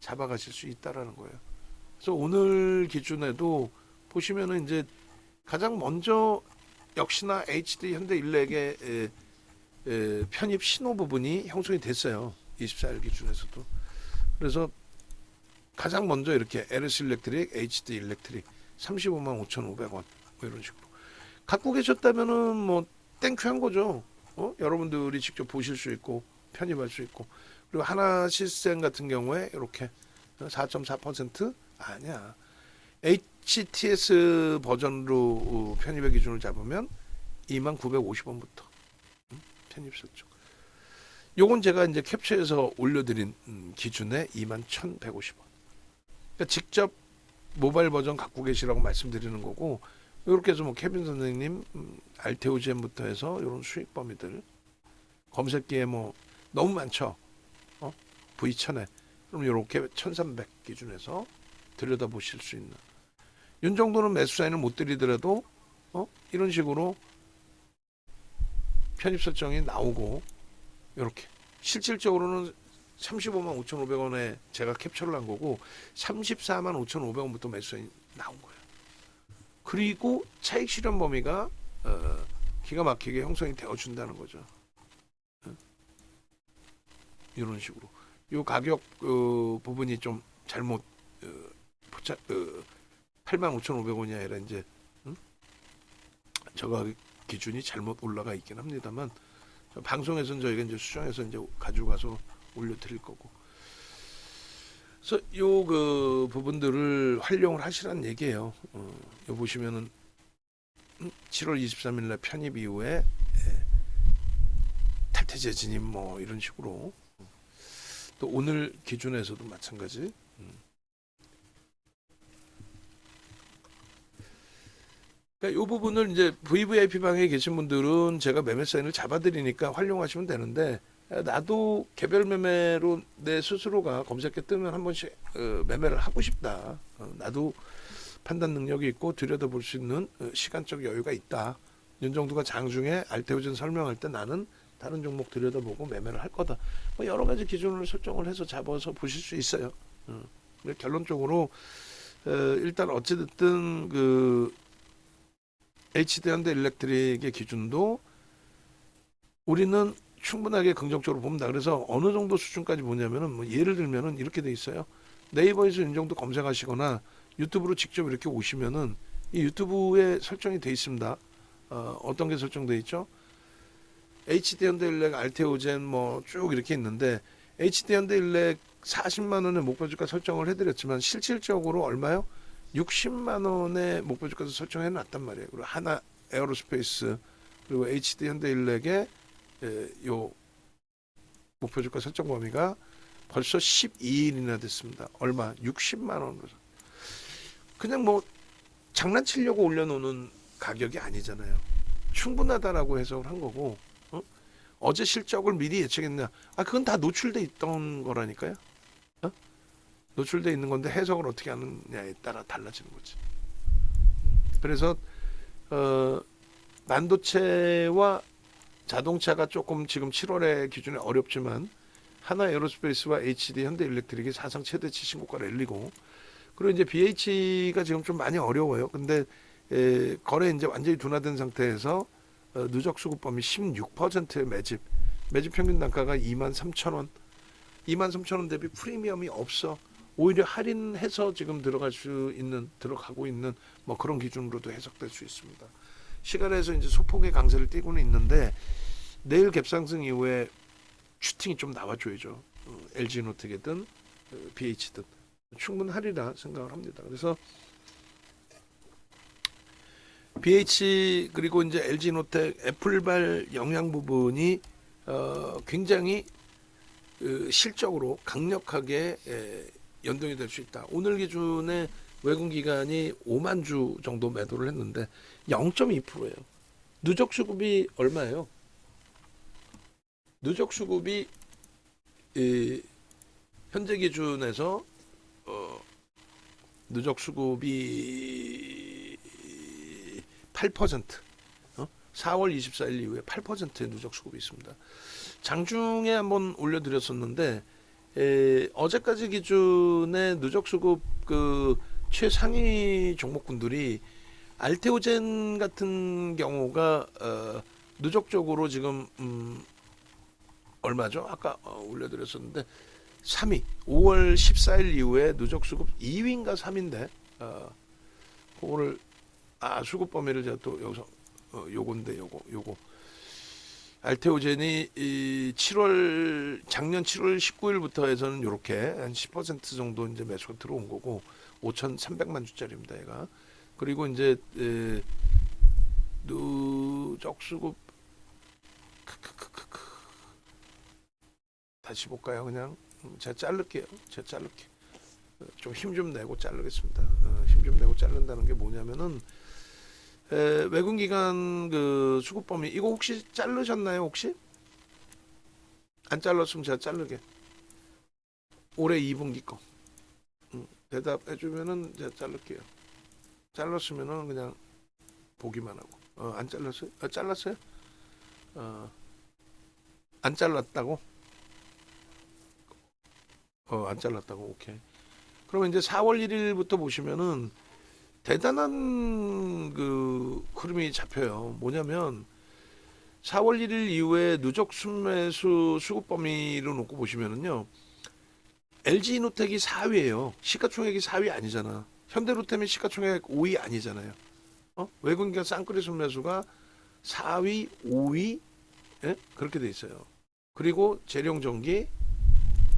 잡아가실 수 있다라는 거예요. 그래서 오늘 기준에도 보시면은 이제 가장 먼저 역시나 HD 현대일렉의 편입 신호 부분이 형성이 됐어요. 24일 기준에서도. 그래서 가장 먼저 이렇게 LS 일렉트릭, HD 일렉트릭 35만 5,500원 뭐 이런 식으로 갖고 계셨다면은 뭐 땡큐한 거죠. 여러분들이 직접 보실 수 있고 편입할 수 있고. 그리고 하나시스템 같은 경우에 이렇게 4.4% 아니야. HTS 버전으로 편입의 기준을 잡으면 2950원부터 편입 설정. 요건 제가 이제 캡처해서 올려드린 기준에 21,150원. 그러니까 직접 모바일 버전 갖고 계시라고 말씀드리는 거고, 이렇게 해서 뭐 케빈 선생님 알테오젠부터 해서 이런 수익 범위들 검색기에 뭐 너무 많죠. V1000에 그럼 이렇게 1300 기준에서 들여다보실 수 있는, 이 정도는 매수 사인을 못 드리더라도 이런 식으로 편입 설정이 나오고, 이렇게 실질적으로는 35만 5,500원에 제가 캡처를 한 거고 34만 5,500원부터 매수 사인이 나온 거예요. 그리고 차익 실현 범위가 기가 막히게 형성이 되어준다는 거죠. 이런 식으로 이 가격 부분이 좀 잘못 85,500원이 아니라 이제 저가 기준이 잘못 올라가 있긴 합니다만, 방송에서는 저희가 이제 수정해서 이제 가져가서 올려드릴 거고. 그래서 요 그 부분들을 활용을 하시라는 얘기예요. 요 보시면은 7월 23일 날 편입 이후에 탈퇴 진입 뭐 이런 식으로, 또 오늘 기준에서도 마찬가지. 그러니까 이 부분을 이제 VVIP 방에 계신 분들은 제가 매매 사인을 잡아드리니까 활용하시면 되는데, 나도 개별 매매로 내 스스로가 검색에 뜨면 한 번씩 매매를 하고 싶다. 나도 판단 능력이 있고 들여다볼 수 있는 시간적 여유가 있다. 윤정두가 장중에 알테오젠 설명할 때 나는 다른 종목 들여다보고 매매를 할 거다. 뭐 여러 가지 기준을 설정을 해서 잡아서 보실 수 있어요. 결론적으로 일단 어찌됐든 그 HD 현대 일렉트릭의 기준도 우리는 충분하게 긍정적으로 봅니다. 그래서 어느 정도 수준까지 보냐면은 뭐 예를 들면은 이렇게 돼 있어요. 네이버에서 이 정도 검색하시거나 유튜브로 직접 이렇게 오시면은 이 유튜브에 설정이 돼 있습니다. 어떤 게 설정돼 있죠? HD 현대일렉, 알테오젠 뭐 쭉 이렇게 있는데, HD 현대일렉 40만 원의 목표주가 설정을 해드렸지만 실질적으로 얼마요? 60만 원의 목표주가도 설정해 놨단 말이에요. 그리고 하나 에어로스페이스 그리고 HD 현대일렉의 요 목표주가 설정 범위가 벌써 12일이나 됐습니다. 얼마? 60만 원으로. 그냥 뭐 장난치려고 올려놓는 가격이 아니잖아요. 충분하다라고 해석을 한 거고, 어제 실적을 미리 예측했냐? 그건 다 노출돼 있던 거라니까요. 노출돼 있는 건데 해석을 어떻게 하느냐에 따라 달라지는 거지. 그래서 반도체와 자동차가 조금 지금 7월에 기준에 어렵지만 하나 에어로스페이스와 HD 현대일렉트릭이 사상 최대치 신고가 랠리고, 그리고 이제 BH가 지금 좀 많이 어려워요. 근데 거래 이제 완전히 둔화된 상태에서 누적 수급 범위 16%의 매집 평균 단가가 23,000원, 23,000원 대비 프리미엄이 없어. 오히려 할인해서 지금 들어가고 있는 뭐 그런 기준으로도 해석될 수 있습니다. 시간에서 이제 소폭의 강세를 띠고는 있는데 내일 갭상승 이후에 슈팅이 좀 나와줘야죠. LG노텍이든 BH든 충분하리라 생각을 합니다. 그래서 BH 그리고 이제 LG노텍 애플발 영향 부분이 굉장히 실적으로 강력하게 연동이 될 수 있다. 오늘 기준에 외국 기관이 5만 주 정도 매도를 했는데 0.2%예요. 누적 수급이 얼마예요? 누적 수급이 현재 기준에서 누적 수급이 8%, 4월 24일 이후에 8%의 누적 수급이 있습니다. 장중에 한번 올려드렸었는데 어제까지 기준의 누적 수급 그 최상위 종목군들이 알테오젠 같은 경우가 누적적으로 지금 얼마죠? 아까 올려드렸었는데 3위 5월 14일 이후에 누적 수급 2위인가 3위인데 그거를 수급 범위를 제가 또 여기서 요건데 요거 알테오젠이 작년 7월 19일부터 해서는 이렇게 한 10% 정도 이제 매수가 들어온 거고 5,300만 주짜리입니다, 얘가. 그리고 이제 누적 수급 다시 볼까요? 그냥 제가 자를게요. 좀 힘 좀 내고 자르겠습니다. 힘 좀 내고 자른다는 게 뭐냐면은 외국 기관 그 수급 범위 이거 혹시 자르셨나요? 혹시 안 잘랐으면 제가 자르게. 올해 2분기 거 대답해 주면은 제가 자를게요. 잘랐으면은 그냥 보기만 하고. 안 잘랐어요? 잘랐어요? 안 잘랐다고? 안 잘랐다고. 오케이. 그러면 이제 4월 1일부터 보시면은 대단한 그 흐름이 잡혀요. 뭐냐면 4월 1일 이후에 누적 순매수 수급 범위로 놓고 보시면은요. LG노텍이 4위예요. 시가총액이 4위 아니잖아. 현대로템이 시가총액 5위 아니잖아요. 외국인과 쌍끌이 순매수가 4위, 5위 그렇게 돼 있어요. 그리고 재룡전기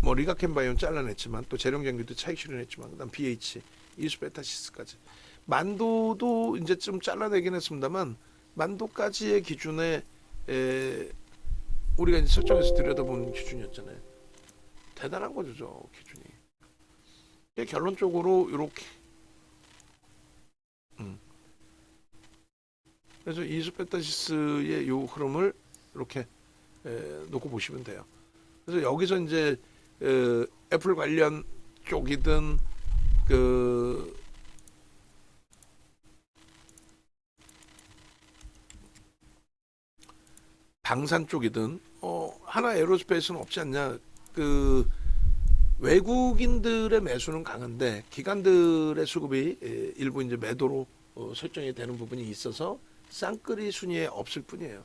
뭐 리가켄바이오는 잘라냈지만 또 재룡전기도 차익 실현했지만 그다음 BH, 이수베타시스까지 만도도 이제 좀 잘라내긴 했습니다만 만도까지의 기준에 우리가 이제 설정해서 들여다보는 기준이었잖아요. 대단한 거죠, 저 기준이. 결론적으로 이렇게. 그래서 이수페타시스의 요 흐름을 이렇게 놓고 보시면 돼요. 그래서 여기서 이제 애플 관련 쪽이든 그 방산 쪽이든 하나 에어로스페이스는 없지 않냐. 그 외국인들의 매수는 강한데 기관들의 수급이 일부 이제 매도로 설정이 되는 부분이 있어서 쌍끌이 순위에 없을 뿐이에요.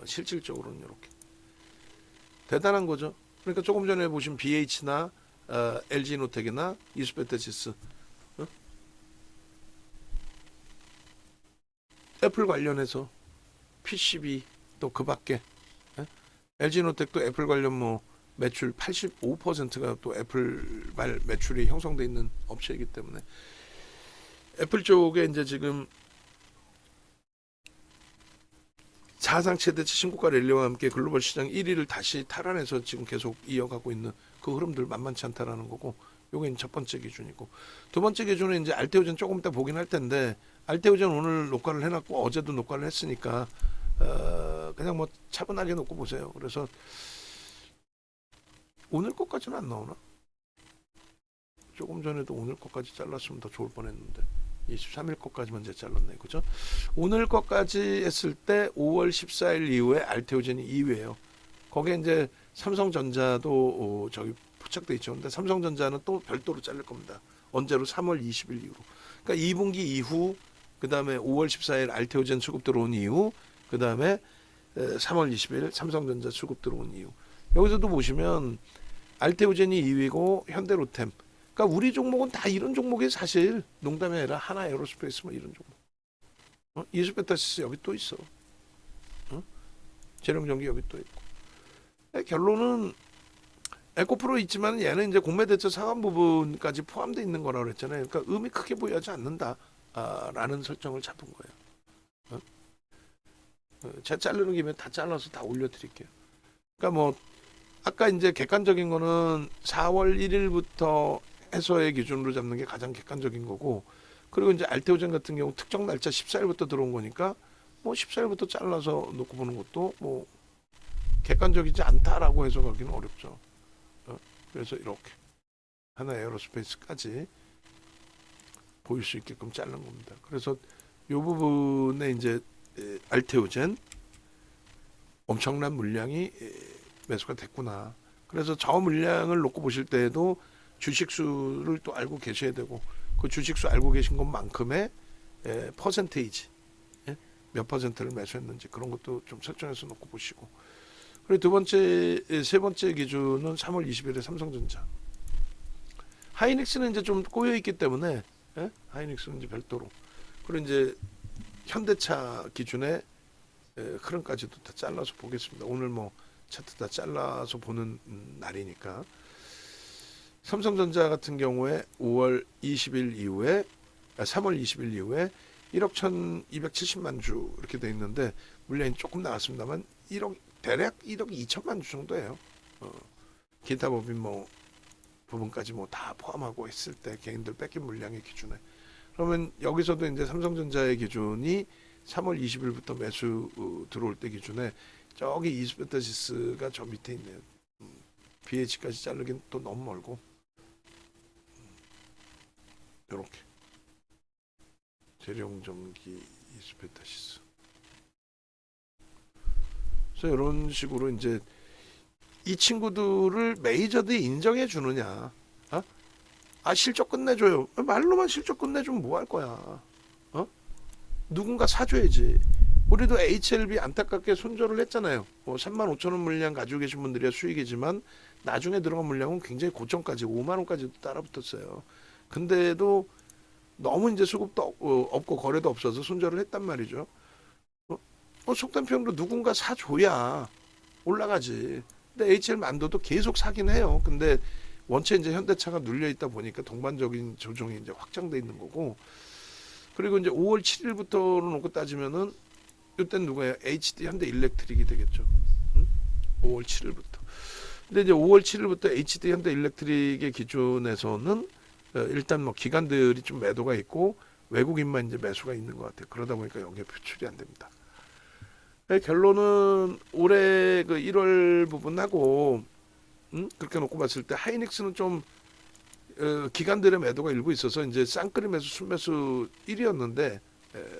실질적으로는 이렇게 대단한 거죠. 그러니까 조금 전에 보신 BH나 LG노텍이나 이수페테시스 애플 관련해서 PCB 또 그밖에 LG노텍도 애플 관련 뭐 매출 85%가 또 애플발 매출이 형성돼 있는 업체이기 때문에 애플 쪽에 이제 지금 사상 최대치 신고가 랠리와 함께 글로벌 시장 1위를 다시 탈환해서 지금 계속 이어가고 있는 그 흐름들 만만치 않다라는 거고, 요게 첫 번째 기준이고, 두 번째 기준은 이제 알테오젠 조금 이따 보긴 할 텐데 알테오젠 오늘 녹화를 해놨고 어제도 녹화를 했으니까 그냥 뭐 차분하게 놓고 보세요. 그래서 오늘 것까지는 안 나오나? 조금 전에도 오늘 것까지 잘랐으면 더 좋을 뻔했는데 23일 것까지만 이제 잘랐네, 그죠? 오늘 것까지 했을 때 5월 14일 이후에 알테오젠이 2위예요. 거기에 이제 삼성전자도 저기 포착돼 있죠. 근데 삼성전자는 또 별도로 자를 겁니다. 언제로? 3월 20일 이후로. 그러니까 2분기 이후, 그 다음에 5월 14일 알테오젠 수급 들어온 이후, 그 다음에 3월 20일 삼성전자 수급 들어온 이후. 여기서도 보시면 알테오젠이 2위고 현대로템. 그러니까 우리 종목은 다 이런 종목이 사실 농담이 아니라 하나 에어로스페이스 뭐 이런 종목. 이수베타시스 여기 또 있어. 재룡전기 여기 또 있고. 결론은 에코프로 있지만 얘는 이제 공매대처 상환 부분까지 포함되어 있는 거라고 그랬잖아요. 그러니까 의미 크게 보이지 않는다. 라는 설정을 잡은 거예요. 제가 자르는 김에 다 잘라서 다 올려드릴게요. 그러니까 뭐 아까 이제 객관적인 거는 4월 1일부터 해소의 기준으로 잡는 게 가장 객관적인 거고, 그리고 이제 알테오젠 같은 경우 특정 날짜 14일부터 들어온 거니까 뭐 14일부터 잘라서 놓고 보는 것도 뭐 객관적이지 않다라고 해석하기는 어렵죠. 그래서 이렇게 하나 에어로스페이스까지 보일 수 있게끔 자른 겁니다. 그래서 이 부분에 이제 알테오젠 엄청난 물량이 매수가 됐구나. 그래서 저 물량을 놓고 보실 때에도 주식수를 또 알고 계셔야 되고, 그 주식수 알고 계신 것만큼의 퍼센테이지, 몇 퍼센트를 매수했는지 그런 것도 좀 설정해서 놓고 보시고. 그리고 세 번째 기준은 3월 20일에 삼성전자. 하이닉스는 이제 좀 꼬여 있기 때문에, 하이닉스는 이제 별도로. 그리고 이제 현대차 기준의 흐름까지도 다 잘라서 보겠습니다. 오늘 뭐 차트 다 잘라서 보는 날이니까. 삼성전자 같은 경우에 5월 20일 이후에 3월 20일 이후에 1억 1270만 주 이렇게 돼 있는데 물량이 조금 나왔습니다만 대략 1억 2천만 주 정도예요. 기타 법인 뭐 부분까지 뭐 다 포함하고 했을 때 개인들 뺏긴 물량의 기준에, 그러면 여기서도 이제 삼성전자의 기준이 3월 20일부터 매수 들어올 때 기준에 저기 이수베타시스가 저 밑에 있네요. BH까지 자르긴 또 너무 멀고, 이렇게 재룡전기 이수베타시스. 그래서 이런 식으로 이제 이 친구들을 메이저들이 인정해 주느냐? 실적 끝내줘요. 말로만 실적 끝내주면 뭐 할 거야? 누군가 사줘야지. 우리도 HLB 안타깝게 손절을 했잖아요. 35,000원 물량 가지고 계신 분들이야 수익이지만 나중에 들어간 물량은 굉장히 고점까지 5만 원까지도 따라붙었어요. 근데도 너무 이제 수급도 없고 거래도 없어서 손절을 했단 말이죠. 속된 표현으로 누군가 사줘야 올라가지. 근데 HL 만도도 계속 사긴 해요. 근데 원체 이제 현대차가 눌려 있다 보니까 동반적인 조정이 이제 확장돼 있는 거고. 그리고 이제 5월 7일부터로 놓고 따지면은 이때는 누가요? HD 현대 일렉트릭이 되겠죠. 5월 7일부터. 근데 이제 5월 7일부터 HD 현대 일렉트릭의 기준에서는 일단 뭐 기관들이 좀 매도가 있고 외국인만 이제 매수가 있는 것 같아요. 그러다 보니까 여기에 표출이 안 됩니다. 결론은 올해 그 1월 부분하고 그렇게 놓고 봤을 때 하이닉스는 좀 기관들의 매도가 일부 있어서 이제 쌍끌이 매수 순매수 1위였는데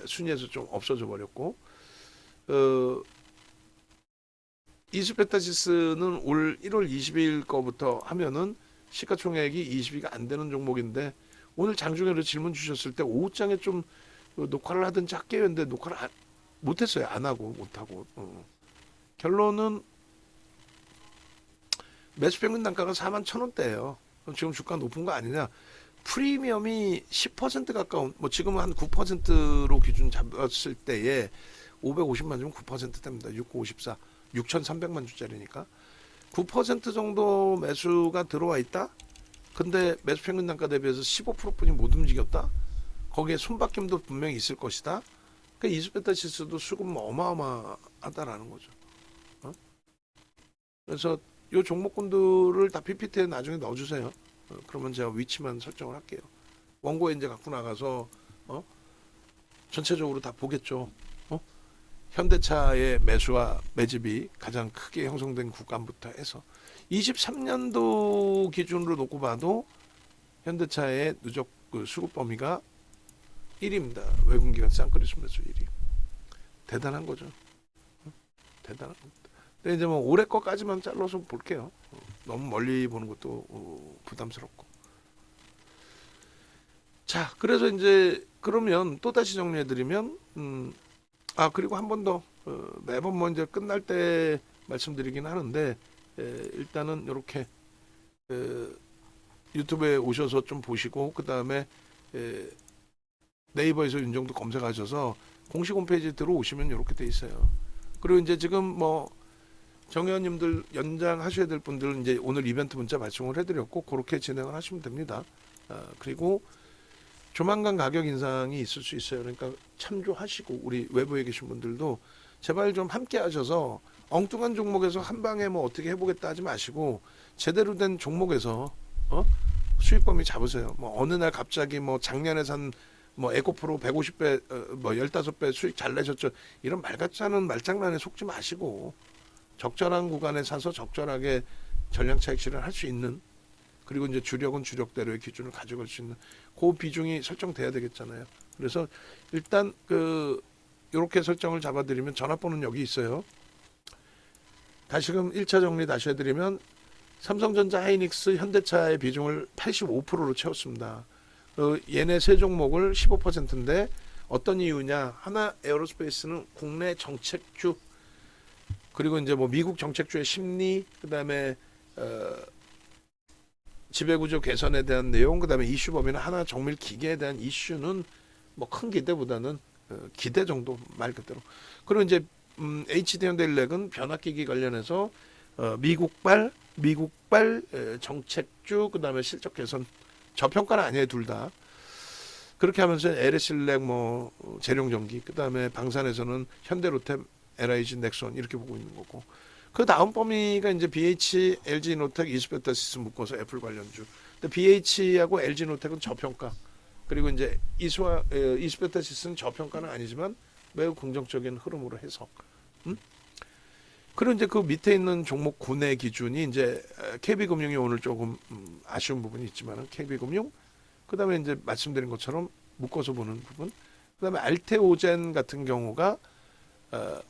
순위에서 좀 없어져 버렸고, 이수페타시스는 올 1월 20일 거부터 하면은 시가총액이 20위가 안 되는 종목인데, 오늘 장중에도 질문 주셨을 때 오후장에 좀 녹화를 하든지 할게요 했는데 녹화를 못했어요. 안 하고 못하고. 결론은 매수 평균 단가가 41,000원대예요. 지금 주가 높은 거 아니냐? 프리미엄이 10% 가까운, 뭐 지금은 한 9%로 기준 잡았을 때에 550만 주면 9% 됩니다. 6954, 6,300만 주짜리니까 9% 정도 매수가 들어와 있다. 근데 매수 평균 단가 대비해서 15%뿐이 못 움직였다. 거기에 손바뀜도 분명히 있을 것이다. 그러니까 이수베타시스도 수급 어마어마하다라는 거죠. 그래서 이 종목군들을 다 PPT에 나중에 넣어주세요. 그러면 제가 위치만 설정을 할게요. 원고에 이제 갖고 나가서 전체적으로 다 보겠죠. 현대차의 매수와 매집이 가장 크게 형성된 구간부터 해서 23년도 기준으로 놓고 봐도 현대차의 누적 수급 범위가 1위입니다. 외국기관 쌍끌이 매수 1위. 대단한 거죠. 대단한 겁니다. 근데 이제 뭐 올해 거까지만 잘라서 볼게요. 너무 멀리 보는 것도 부담스럽고. 자, 그래서 이제 그러면 또 다시 정리해드리면, 그리고 한 번 더 매번 뭐 이제 끝날 때 말씀드리긴 하는데, 일단은 이렇게 유튜브에 오셔서 좀 보시고, 그 다음에 네이버에서 윤정도 검색하셔서 공식 홈페이지 들어오시면 이렇게 돼 있어요. 그리고 이제 지금 뭐 정회원님들 연장하셔야 될 분들은 이제 오늘 이벤트 문자 발송을 해드렸고 그렇게 진행을 하시면 됩니다. 그리고 조만간 가격 인상이 있을 수 있어요. 그러니까 참조하시고 우리 외부에 계신 분들도 제발 좀 함께 하셔서 엉뚱한 종목에서 한 방에 뭐 어떻게 해보겠다 하지 마시고 제대로 된 종목에서 수익 범위 잡으세요. 뭐 어느 날 갑자기 뭐 작년에 산 뭐 에코프로 150배 뭐 15배 수익 잘 내셨죠. 이런 말 같지 않은 말장난에 속지 마시고 적절한 구간에 사서 적절하게 전량 차익 실현할 수 있는, 그리고 이제 주력은 주력대로의 기준을 가져갈 수 있는 그 비중이 설정돼야 되겠잖아요. 그래서 일단 이렇게 설정을 잡아드리면 전화번호는 여기 있어요. 다시금 1차 정리 다시 해드리면 삼성전자, 하이닉스, 현대차의 비중을 85%로 채웠습니다. 얘네 세 종목을 15%인데 어떤 이유냐? 하나 에어로스페이스는 국내 정책주, 그리고 이제 뭐 미국 정책주의 심리, 그다음에 지배구조 개선에 대한 내용, 그다음에 이슈 범위는 하나 정밀 기계에 대한 이슈는 뭐 큰 기대보다는 기대 정도 말 그대로. 그리고 이제 HD 현대일렉은 변압기기 관련해서 미국발 정책주, 그다음에 실적 개선, 저평가는 아니에요 둘 다. 그렇게 하면서 LS일렉 뭐 재룡전기, 그다음에 방산에서는 현대로템, LIG, 넥선 이렇게 보고 있는 거고. 그 다음 범위가 이제 BH, LG노텍, 이스페타시스 묶어서 애플 관련주. 근데 BH하고 LG노텍은 저평가. 그리고 이제 이스페타시스는 저평가는 아니지만 매우 긍정적인 흐름으로 해석. 그리고 이제 그 밑에 있는 종목 군의 기준이 이제 KB금융이 오늘 조금 아쉬운 부분이 있지만은 KB금융, 그다음에 이제 말씀드린 것처럼 묶어서 보는 부분, 그다음에 알테오젠 같은 경우가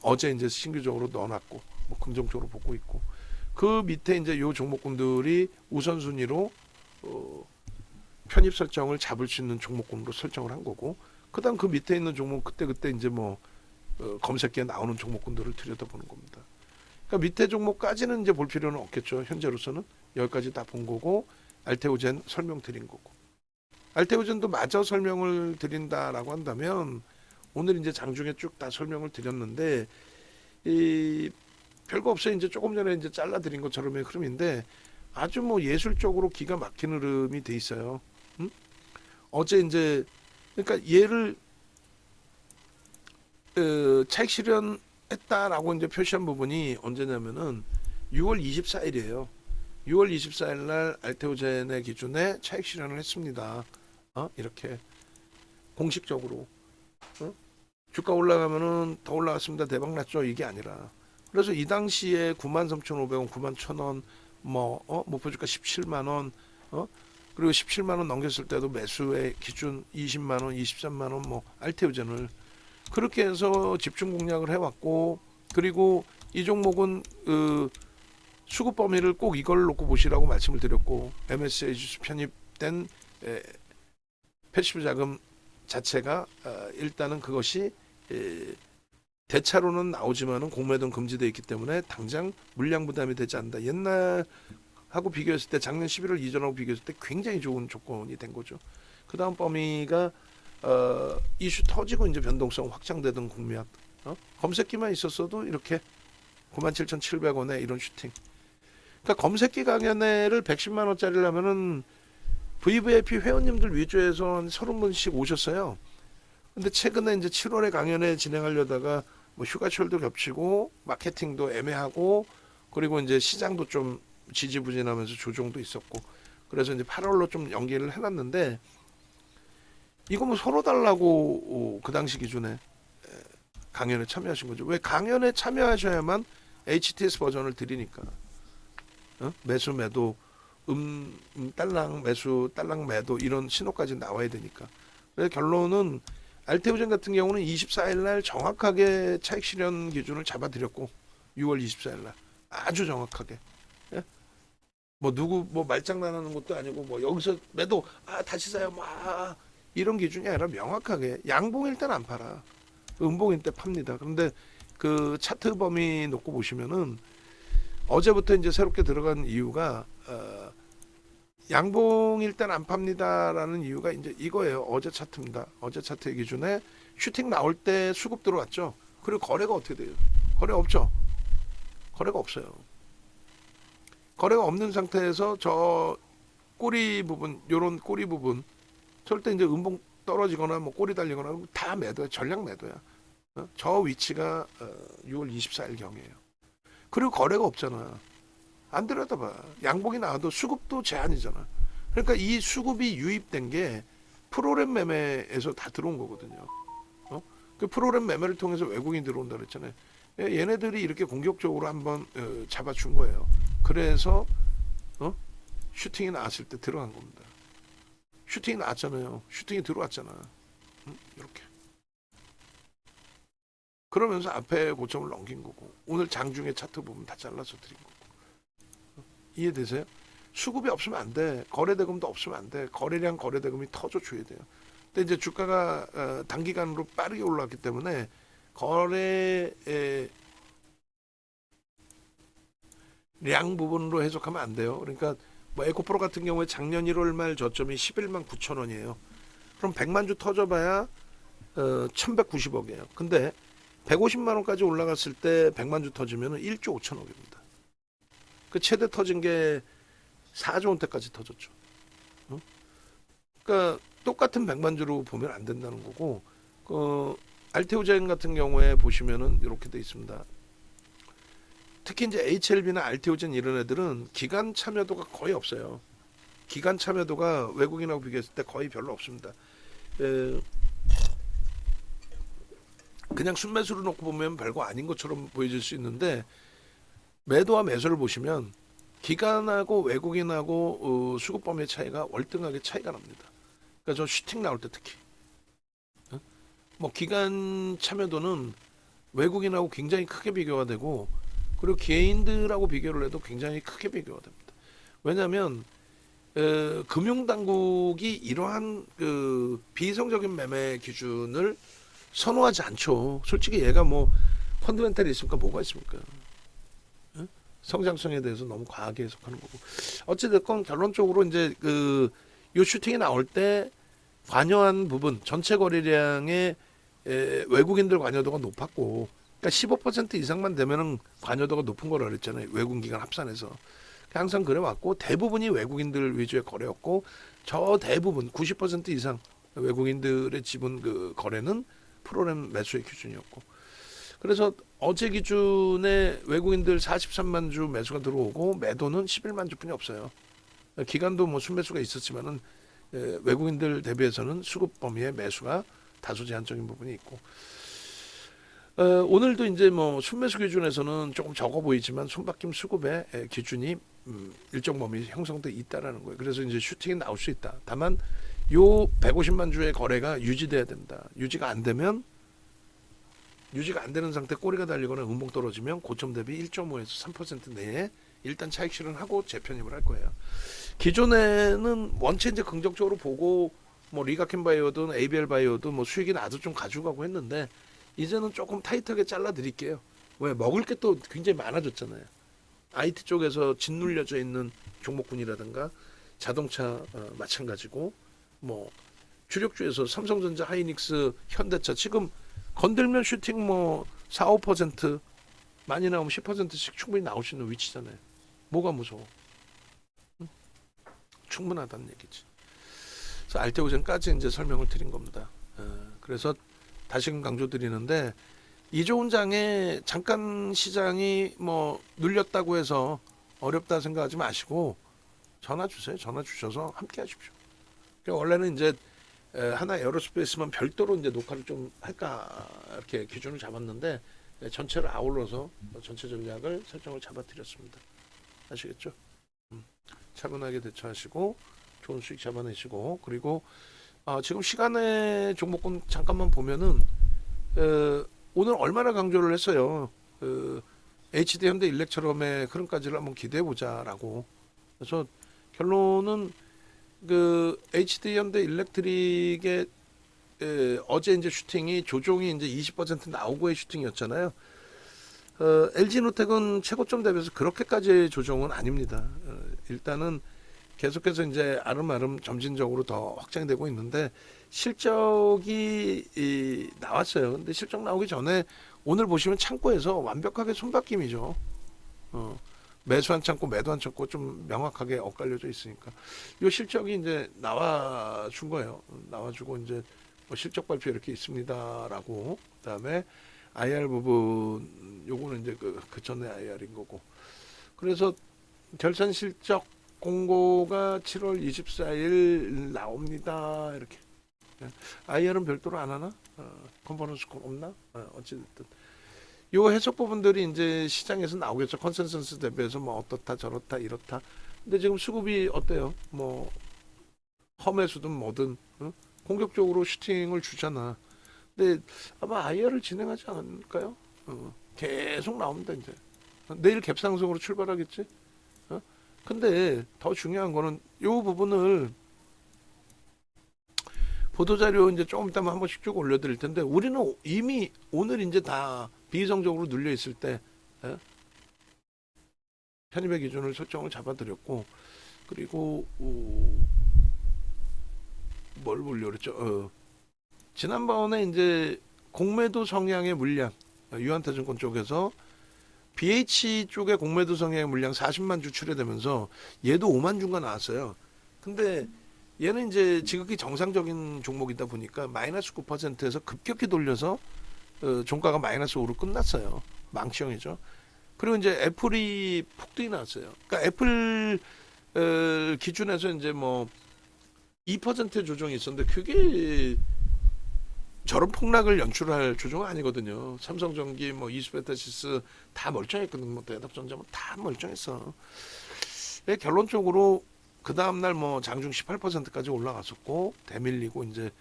어제 이제 신규적으로 넣어놨고 뭐 긍정적으로 보고 있고, 그 밑에 이제 요 종목군들이 우선순위로 편입 설정을 잡을 수 있는 종목군으로 설정을 한 거고, 그다음 그 밑에 있는 종목 그때 이제 뭐 검색기에 나오는 종목군들을 들여다보는 겁니다. 그러니까 밑에 종목까지는 이제 볼 필요는 없겠죠. 현재로서는 여기까지 다 본 거고, 알테오젠 설명드린 거고, 알테오젠도 마저 설명을 드린다라고 한다면 오늘 이제 장중에 쭉 다 설명을 드렸는데 별거 없어요. 이제 조금 전에 이제 잘라드린 것처럼의 흐름인데 아주 뭐 예술적으로 기가 막힌 흐름이 돼 있어요. 어제 이제 그러니까 얘를 차익 실현했다라고 이제 표시한 부분이 언제냐면은 6월 24일이에요. 6월 24일 날 알테오젠의 기준에 차익 실현을 했습니다. 이렇게 공식적으로. 주가 올라가면은 더 올라갔습니다. 대박 났죠. 이게 아니라. 그래서 이 당시에 93,500원, 91,000원, 목표 주가 17만 원, 그리고 17만 원 넘겼을 때도 매수의 기준 20만 원, 23만 원, 뭐 알테오젠을 그렇게 해서 집중 공략을 해왔고, 그리고 이 종목은 수급 범위를 꼭 이걸 놓고 보시라고 말씀을 드렸고, MSCI 지수 편입된 패시브 자금 자체가 일단은 그것이 대차로는 나오지만은 공매도는 금지되어 있기 때문에 당장 물량 부담이 되지 않는다. 옛날하고 비교했을 때, 작년 11월 이전하고 비교했을 때 굉장히 좋은 조건이 된 거죠. 그 다음 범위가 이슈 터지고 이제 변동성 확장되던 국면, 검색기만 있었어도 이렇게 97,700원에 이런 슈팅. 그러니까 검색기 강연회를 110만 원짜리를 하면은 VVIP 회원님들 위주에서 한 30분씩 오셨어요. 근데 최근에 이제 7월에 강연회 진행하려다가 뭐 휴가철도 겹치고 마케팅도 애매하고, 그리고 이제 시장도 좀 지지부진하면서 조정도 있었고, 그래서 이제 8월로 좀 연기를 해놨는데, 이거 뭐 서로 달라고 그 당시 기준에 강연에 참여하신 거죠. 왜 강연에 참여하셔야만 HTS 버전을 드리니까. 매수 매도, 딸랑 매수, 딸랑 매도 이런 신호까지 나와야 되니까. 그래서 결론은 알테오젠 같은 경우는 24일 날 정확하게 차익 실현 기준을 잡아드렸고 6월 24일 날 아주 정확하게. 예? 뭐 누구 뭐 말장난하는 것도 아니고 뭐 여기서 매도 다시 사요 막 이런 기준이 아니라 명확하게 양봉일 때는 안 팔아. 음봉일 때 팝니다. 그런데 그 차트 범위 놓고 보시면은 어제부터 이제 새롭게 들어간 이유가 양봉일 땐 안 팝니다라는 이유가 이제 이거예요. 어제 차트입니다. 어제 차트의 기준에 슈팅 나올 때 수급 들어왔죠. 그리고 거래가 어떻게 돼요? 거래 없죠. 거래가 없어요. 거래가 없는 상태에서 저 꼬리 부분, 요런 꼬리 부분 절대 이제 음봉 떨어지거나 뭐 꼬리 달리거나 다 매도야. 전략 매도야. 저 위치가 6월 24일 경이에요. 그리고 거래가 없잖아. 안 들여다봐. 양봉이 나와도 수급도 제한이잖아. 그러니까 이 수급이 유입된 게 프로그램 매매에서 다 들어온 거거든요. 그 프로그램 매매를 통해서 외국인이 들어온다 그랬잖아요. 얘네들이 이렇게 공격적으로 한번 잡아준 거예요. 그래서 슈팅이 나왔을 때 들어간 겁니다. 슈팅이 나왔잖아요. 슈팅이 들어왔잖아. 이렇게. 그러면서 앞에 고점을 넘긴 거고 오늘 장중에 차트 보면 다 잘라서 드린 거고. 이해되세요? 수급이 없으면 안 돼. 거래대금도 없으면 안 돼. 거래량 거래대금이 터져줘야 돼요. 근데 이제 주가가 단기간으로 빠르게 올라왔기 때문에 거래량 부분으로 해석하면 안 돼요. 그러니까 뭐 에코프로 같은 경우에 작년 1월 말 저점이 11만 9천 원이에요. 그럼 100만 주 터져봐야 1190억이에요. 근데 150만 원까지 올라갔을 때 100만 주 터지면 1조 5천억입니다. 그 최대 터진 게 4조 원대까지 터졌죠. 그러니까 똑같은 100만 주로 보면 안 된다는 거고, 알테오젠 같은 경우에 보시면은 이렇게 돼 있습니다. 특히 이제 HLB나 알테오젠 이런 애들은 기간 참여도가 거의 없어요. 기간 참여도가 외국인하고 비교했을 때 거의 별로 없습니다. 그냥 순매수로 놓고 보면 별거 아닌 것처럼 보여질 수 있는데 매도와 매수를 보시면 기간하고 외국인하고 수급 범위의 차이가 월등하게 차이가 납니다. 그러니까 저 슈팅 나올 때 특히 뭐 기간 참여도는 외국인하고 굉장히 크게 비교가 되고 그리고 개인들하고 비교를 해도 굉장히 크게 비교가 됩니다. 왜냐하면 금융당국이 이러한 그 비이성적인 매매 기준을 선호하지 않죠. 솔직히 얘가 뭐 펀드멘탈이 있습니까? 뭐가 있습니까? 성장성에 대해서 너무 과하게 해석하는 거고. 어찌됐건 결론적으로 이제 요 슈팅이 나올 때 관여한 부분 전체 거래량의 외국인들 관여도가 높았고, 그러니까 15% 이상만 되면은 관여도가 높은 거라 그랬잖아요. 외국 기관 합산해서 항상 그래 왔고 대부분이 외국인들 위주의 거래였고 저 대부분 90% 이상 외국인들의 지분 그 거래는 프로그램 매수의 기준이었고. 그래서 어제 기준에 외국인들 43만 주 매수가 들어오고 매도는 11만 주뿐이 없어요. 기간도 뭐 순매수가 있었지만은 외국인들 대비해서는 수급 범위의 매수가 다소 제한적인 부분이 있고 오늘도 이제 뭐 순매수 기준에서는 조금 적어 보이지만 손바뀜 수급의 기준이 일정 범위 형성돼 있다라는 거예요. 그래서 이제 슈팅이 나올 수 있다. 다만 요 150만 주의 거래가 유지돼야 된다. 유지가 안 되는 상태 꼬리가 달리거나 음봉 떨어지면 고점 대비 1.5에서 3% 내에 일단 차익 실현하고 재편입을 할 거예요. 기존에는 원체 이제 긍정적으로 보고 뭐 리가켄 바이오든 ABL 바이오든 뭐 수익이 나도 좀 가져가고 했는데 이제는 조금 타이트하게 잘라 드릴게요. 왜 먹을 게 또 굉장히 많아졌잖아요. IT 쪽에서 짓눌려져 있는 종목군이라든가 자동차 마찬가지고 뭐 주력주에서 삼성전자, 하이닉스, 현대차 지금 건들면 슈팅 뭐 4, 5% 많이 나오면 10%씩 충분히 나올 수 있는 위치잖아요. 뭐가 무서워? 충분하다는 얘기지. 그래서 알테오젠까지 이제 설명을 드린 겁니다. 그래서 다시금 강조드리는데 이 좋은 장에 잠깐 시장이 뭐 눌렸다고 해서 어렵다 생각하지 마시고 전화 주세요. 전화 주셔서 함께 하십시오. 그러니까 원래는 이제 하나 에어로스페이스만 별도로 이제 녹화를 좀 할까 이렇게 기준을 잡았는데 전체를 아울러서 전체 전략을 설정을 잡아드렸습니다. 아시겠죠? 차분하게 대처하시고 좋은 수익 잡아내시고 그리고 지금 시간의 종목군 잠깐만 보면은 오늘 얼마나 강조를 했어요. HD 현대 일렉처럼의 흐름까지를 한번 기대해 보자라고. 그래서 결론은 그 HD 현대 일렉트릭의 어제 이제 슈팅이 조종이 이제 20% 나오고의 슈팅이었잖아요. LG노텍은 최고점 대비해서 그렇게까지 조정은 아닙니다. 일단은 계속해서 이제 아름아름 점진적으로 더 확장되고 있는데 실적이 나왔어요. 근데 실적 나오기 전에 오늘 보시면 창고에서 완벽하게 손바뀜이죠. 매수한 창고, 매도한 창고 좀 명확하게 엇갈려져 있으니까 이 실적이 이제 나와준 거예요. 나와주고 이제 뭐 실적 발표 이렇게 있습니다라고. 그다음에 IR 부분 요거는 이제 그 전에 IR인 거고. 그래서 결산 실적 공고가 7월 24일 나옵니다. 이렇게. IR은 별도로 안 하나? 컨퍼런스 콜 없나? 어찌됐든. 요 해석 부분들이 이제 시장에서 나오겠죠. 컨센서스 대비해서 뭐 어떻다 저렇다 이렇다. 근데 지금 수급이 어때요? 뭐 험해수든 뭐든 공격적으로 슈팅을 주잖아. 근데 아마 IR을 진행하지 않을까요? 계속 나옵니다 이제. 내일 갭상승으로 출발하겠지. 근데 더 중요한 거는 요 부분을 보도자료 이제 조금 있다면 한 번씩 쭉 올려드릴 텐데 우리는 이미 오늘 이제 다 비이성적으로 눌려 있을 때 편입의 기준을 설정을 잡아드렸고 그리고 뭘 보려고 그랬죠? 지난번에 이제 공매도 성향의 물량 유한타증권 쪽에서 BH 쪽의 공매도 성향의 물량 40만 주 출회되면서 얘도 5만 주가 나왔어요. 근데 얘는 이제 지극히 정상적인 종목이다 보니까 마이너스 9%에서 급격히 돌려서 종가가 마이너스 5로 끝났어요. 망치형이죠. 그리고 이제 애플이 폭등이 나왔어요. 그러니까 애플 기준에서 이제 뭐 2% 조정이 있었는데 그게 저런 폭락을 연출할 조정은 아니거든요. 삼성전기, 뭐 이스페타시스 다 멀쩡했거든. 뭐 대답전자 다 멀쩡했어. 결론적으로 그 다음날 뭐 장중 18%까지 올라갔었고 대밀리고 이제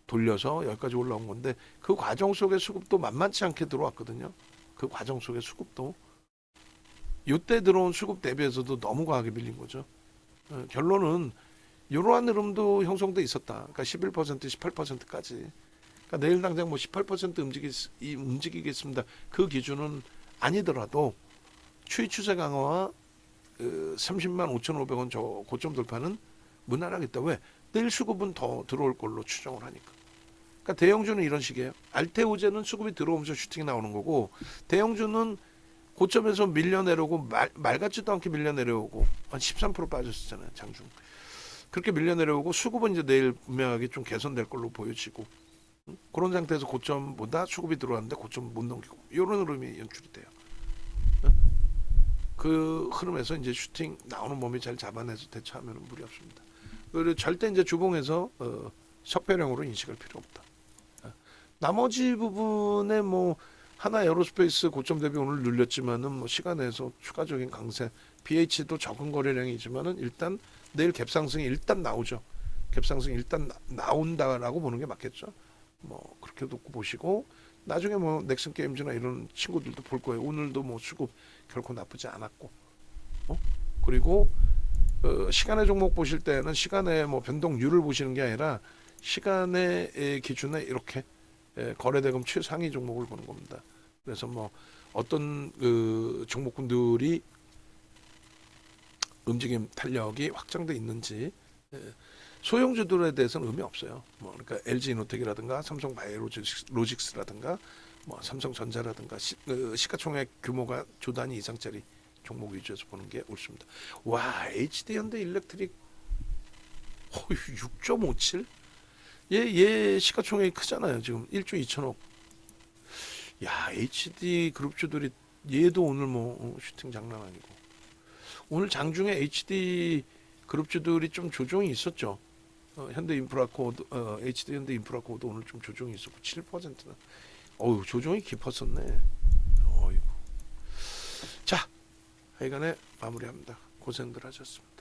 돌려서 여기까지 올라온 건데 그 과정 속의 수급도 만만치 않게 들어왔거든요. 그 과정 속의 수급도 이때 들어온 수급 대비해서도 너무 과하게 밀린 거죠. 결론은 이러한 흐름도 형성돼 있었다. 그러니까 11%, 18%까지. 그러니까 내일 당장 뭐 18% 움직이겠습니다. 그 기준은 아니더라도 추이 추세 강화와 30만 5,500원 저 고점 돌파는 무난하겠다. 왜? 내일 수급은 더 들어올 걸로 추정을 하니까. 그러니까 대형주는 이런 식이에요. 알테오제는 수급이 들어오면서 슈팅이 나오는 거고 대형주는 고점에서 밀려 내려오고 말 같지도 않게 밀려 내려오고 한 13% 빠졌었잖아요. 장중. 그렇게 밀려 내려오고 수급은 이제 내일 분명하게 좀 개선될 걸로 보여지고 그런 상태에서 고점보다 수급이 들어왔는데 고점 못 넘기고 이런 흐름이 연출이 돼요. 그 흐름에서 이제 슈팅 나오는 몸이 잘 잡아내서 대처하면 무리 없습니다. 그리고 절대 이제 주봉에서 석배령으로 인식할 필요 없다. 나머지 부분에 뭐 하나 에어로스페이스 고점 대비 오늘 눌렸지만은 뭐 시간에서 추가적인 강세, BH도 적은 거래량이지만은 일단 내일 갭상승이 일단 나오죠. 갭상승이 일단 나온다라고 보는 게 맞겠죠. 뭐 그렇게 놓고 보시고 나중에 뭐 넥슨 게임즈나 이런 친구들도 볼 거예요. 오늘도 뭐 수급 결코 나쁘지 않았고, 그리고 시간의 종목 보실 때는 시간의 뭐 변동률을 보시는 게 아니라 시간의 기준에 이렇게 거래대금 최상위 종목을 보는 겁니다. 그래서 뭐 어떤 그 종목군들이 움직임 탄력이 확장돼 있는지 소형주들에 대해서는 의미 없어요. 뭐 그러니까 LG이노텍이라든가 삼성바이오로직스라든가 뭐 삼성전자라든가 시가총액 규모가 조 단위 이상짜리 종목 위주에서 보는 게 옳습니다. 와 HD 현대 일렉트릭 6.57? 얘 시가총액이 크잖아요. 지금 1조 2천억. 야 HD 그룹주들이 얘도 오늘 뭐 슈팅 장난 아니고 오늘 장중에 HD 그룹주들이 좀 조정이 있었죠. 현대인프라코드, HD 현대인프라코드 오늘 좀 조정이 있었고 7%는 어우 조정이 깊었었네. 어이구. 자, 하여간에 마무리합니다. 고생들 하셨습니다.